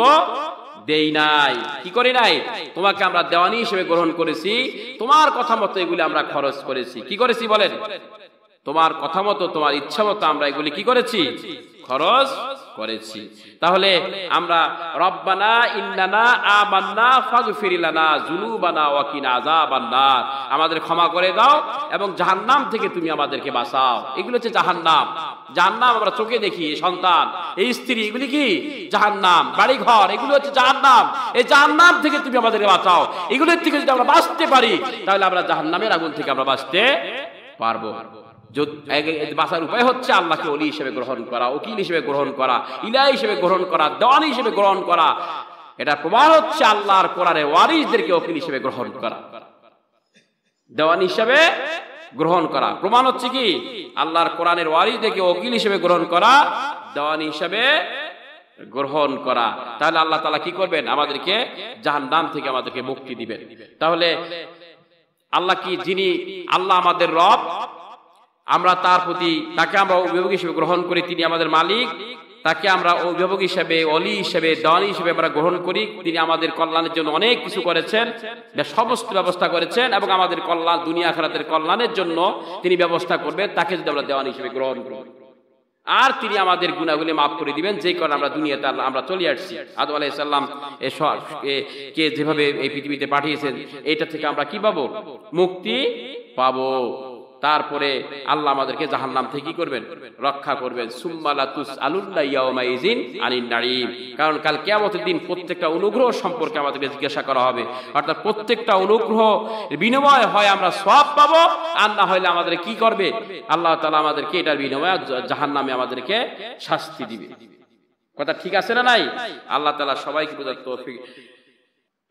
A: দেই নাই। কি করি নাই? তোমাকে আমরা দেওয়ানি হিসেবে গ্রহণ করেছি, তোমার কথা মতো এগুলি আমরা খরচ করেছি। কি করেছি বলেন? তোমার কথা মতো, তোমার ইচ্ছা মতো আমরা এগুলি কি করেছি? খরচ করেছি। তাহলে আমরা রব্বানা ইন্নানা আমান্না ফাগফির লানা যুনুবানা ওয়া কিনা আযাবান নার, আমাদের ক্ষমা করে দাও এবং জাহান্নাম থেকে তুমি আমাদেরকে বাঁচাও। এগুলো হচ্ছে জাহান্নাম। জাহান্নাম আমরা চোখে দেখি, সন্তান, এই স্ত্রী, এগুলি কি জাহান্নাম, বাড়ি ঘর, এগুলো হচ্ছে জাহান্নাম। এই জাহান্নাম থেকে তুমি আমাদেরকে বাঁচাও। এগুলোর থেকে যদি আমরা বাঁচতে পারি, তাহলে আমরা জাহান্নামের আগুন থেকে আমরা বাঁচতে পারবো। বাঁচার উপায় হচ্ছে আল্লাহকে ওলি হিসেবে গ্রহণ করা, উকিল হিসেবে গ্রহণ করা, ইলাহ হিসেবে গ্রহণ করা, দেওয়ানি হিসেবে গ্রহণ করা। এটা প্রমাণ হচ্ছে আল্লাহর কোরআনে ওয়ারিসদেরকে উকিল হিসেবে গ্রহণ করা, দেওয়ানি হিসেবে গ্রহণ করা। প্রমাণ হচ্ছে কি আল্লাহর কোরআনের ওয়ারিসকে ওকিল হিসেবে গ্রহণ করা, দেওয়ানি হিসেবে গ্রহণ করা। তাহলে আল্লাহ তাআলা কি করবেন? আমাদেরকে জাহান্নাম থেকে আমাদেরকে মুক্তি দিবেন। তাহলে আল্লাহ কি, যিনি আল্লাহ আমাদের রব, আমরা তার প্রতি তাকে আমরা অভিভাবক হিসেবে গ্রহণ করি, তিনি আমাদের মালিক, তাকে আমরা অভিভাবক হিসেবে, অলি হিসেবে, দেওয়ানি হিসেবে আমরা গ্রহণ করি। তিনি আমাদের কল্যাণের জন্য অনেক কিছু করেছেন, সমস্ত ব্যবস্থা করেছেন, এবং আমাদের কল্যাণ, দুনিয়া আখিরাতের কল্যাণের জন্য তিনি ব্যবস্থা করবেন। তাকে যদি আমরা দেওয়ানি হিসেবে গ্রহণ করি, আর তিনি আমাদের গুনাহগুলি মাফ করে দিবেন, যেই কারণে আমরা দুনিয়াতে আমরা চলে আসছি। আদম আলাইহিস সালাম কে যেভাবে এই পৃথিবীতে পাঠিয়েছেন, এটা থেকে আমরা কি পাবো? মুক্তি পাবো। তারপরে আল্লাহ আমাদেরকে জাহান্নাম থেকে কি করবেন? রক্ষা করবেন। সুম্মা লা তুসআলুনা ইয়াওমা ইযিন আনিন নাঈম। কারণ কাল কিয়ামতের দিন প্রত্যেকটা অনুগ্রহ সম্পর্কে আমাদেরকে জিজ্ঞাসা করা হবে। অর্থাৎ প্রত্যেকটা অনুগ্রহ বিনিময় হয় আমরা সওয়াব পাবো, আর না হলে আমাদের কি করবে? আল্লাহ তাআলা আমাদেরকে এটার বিনিময়ে জাহান্নামে আমাদেরকে শাস্তি দিবে। কথা ঠিক আছে না নাই? আল্লাহ তাআলা সবাইকে বোঝার তৌফিক।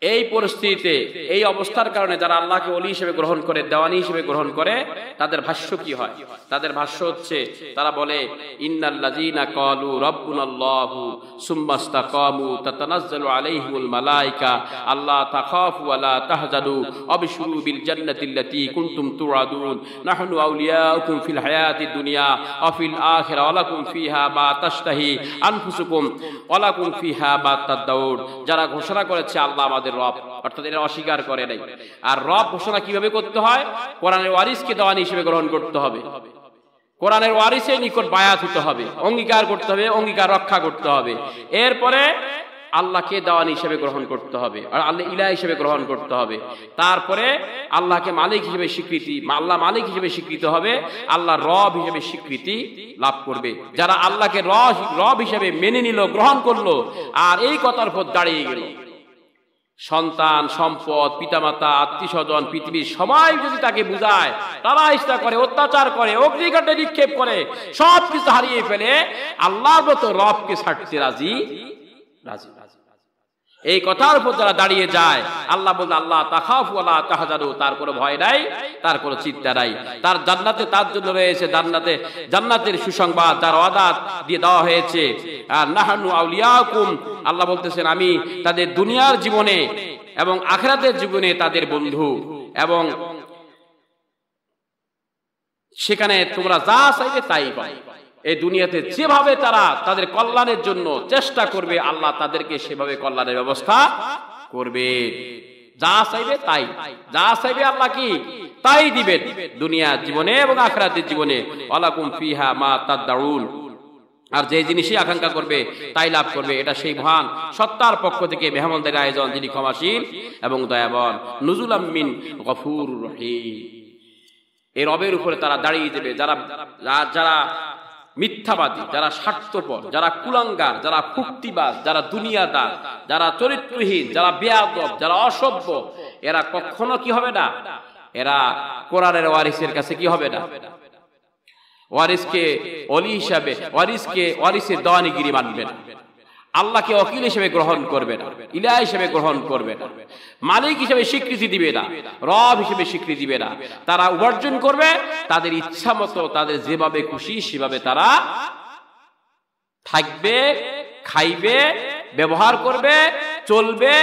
A: এই পরিস্থিতিতে, এই অবস্থার কারণে যারা আল্লাহকে ওলি হিসেবে গ্রহণ করে, দেওয়ানি হিসেবে গ্রহণ করে, তাদের ভাষ্য কি হয়? তাদের ভাষ্য হচ্ছে, তারা বলে ইন্নাল্লাযীনা ক্বালু রাব্বুনাল্লাহু সুম্মা ইসতাকামু তাতানাজ্জালু আলাইহিমুল মালায়েকা আল্লা তাখাফু ওয়া লা তাহজানু ওয়াবশিরু বিল জান্নাতিল্লাতী কুনতুম তুআদুন নাহনু আউলিয়াউকুম ফিল হায়াতিদ দুনিয়া ওয়া ফিল আখিরা ওয়া লাকুম ফিহা মা তাশতাহি আনফুসুকুম ওয়া লাকুম ফিহা মা তাদাউন। যারা ঘোষণা করেছে আল্লাহ আমাদের রব, অর্থাৎ এরা অস্বীকার করে নাই। আর রব ঘোষণা কিভাবে করতে হয়? কোরআনের ওয়ারিসকে দেওয়ানি হিসেবে গ্রহণ করতে হবে, কোরআনের ওয়ারিসের নিকট বায়াত হতে হবে, অঙ্গীকার করতে হবে, অঙ্গীকার রক্ষা করতে হবে। এরপরে আল্লাহকে দেওয়ানি হিসেবে গ্রহণ করতে হবে, আর আল্লাহ ইলাহ হিসেবে গ্রহণ করতে হবে। তারপরে আল্লাহকে মালিক হিসেবে স্বীকৃতি, আল্লাহ মালিক হিসেবে স্বীকৃত হবে, আল্লাহ রব হিসেবে স্বীকৃতি লাভ করবে। যারা আল্লাহকে রব হিসেবে মেনে নিল, গ্রহণ করলো, আর এই কথার উপর দাঁড়িয়ে গেল, সন্তান, সম্পদ, পিতামাতা, আত্মীয় স্বজন, পৃথিবীর সবাই যদি তাকে বুঝায়, তারা ইচ্ছা করে, অত্যাচার করে, অগ্নিকাণ্ডে নিক্ষেপ করে, সবকিছু হারিয়ে ফেলে, আল্লাহর মতো রবকে ছাড়তে রাজি। এই কথার উপর যারা দাঁড়িয়ে যায়, আল্লাহ বলতে আল্লাহ তাখাফু ওয়া লা তাহজানু, তার কোনো ভয় নাই, তার কোনো চিন্তা নাই। তার জান্নাতে তার জন্য রয়েছে জান্নাতের সুসংবাদ, যার ওয়াদা দিয়ে দেওয়া হয়েছে। আর নাহনু আউলিয়াকুম, আল্লাহ বলতেছেন আমি তাদের দুনিয়ার জীবনে এবং আখিরাতের জীবনে তাদের বন্ধু, এবং সেখানে তোমরা যা চাইবে তাই পাবে। এই দুনিয়াতে যেভাবে তারা তাদের কল্যাণের জন্য চেষ্টা করবে, আল্লাহ তাদেরকে সেভাবে কল্যাণের ব্যবস্থা করবে। যা চাইবে তাই, যা চাইবে আল্লাহ কি তাই দিবেন, দুনিয়া জীবনে এবং আখিরাতের জীবনে। ওয়ালাকুম ফিহা মা তাদাউন, আর যে জিনিসই আকাঙ্ক্ষা করবে তাই লাভ করবে। এটা সেই মহান সত্তার পক্ষ থেকে মেহমানদের আয়োজন, যিনি ক্ষমাশীল এবং দয়াবান। নুজুলাম মিন গফুরুর রহিম। এই রবের উপরে তারা দাঁড়িয়ে যাবে, যারা মিথ্যাবাদী, যারা স্বার্থপর, যারা কুলাঙ্গার, যারা ফুক্তিবাজ, যারা দুনিয়াদার, যারা চরিত্রহীন, যারা বেয়াদব, যারা অসভ্য, এরা কখনো কি হবে না? এরা কোরআনের ওয়ারিসের কাছে কি হবে না? ওয়ারিসকে ওলি হিসাবে, ওয়ারিসের দেওয়ানিগিরি মানবে না, আল্লাহকে ওকিল হিসেবে গ্রহণ করবে না, ইলাহ হিসেবে গ্রহণ করবে না, মালিক হিসেবে স্বীকৃতি দিবে না, রব হিসেবে স্বীকৃতি দিবে না। তারা উপার্জন করবে তাদের ইচ্ছা মতো, তাদের যেভাবে খুশি সেভাবে তারা থাকবে, খাইবে, ব্যবহার করবে, চলবে,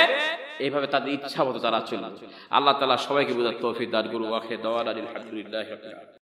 A: এইভাবে তাদের ইচ্ছা মতো তারা চলবে। আল্লাহ তাআলা সবাইকে বুঝার তৌফিক দান করুন। ওয়া আখিরু দাওয়ানা আলহামদুলিল্লাহি রাব্বিল আলামিন।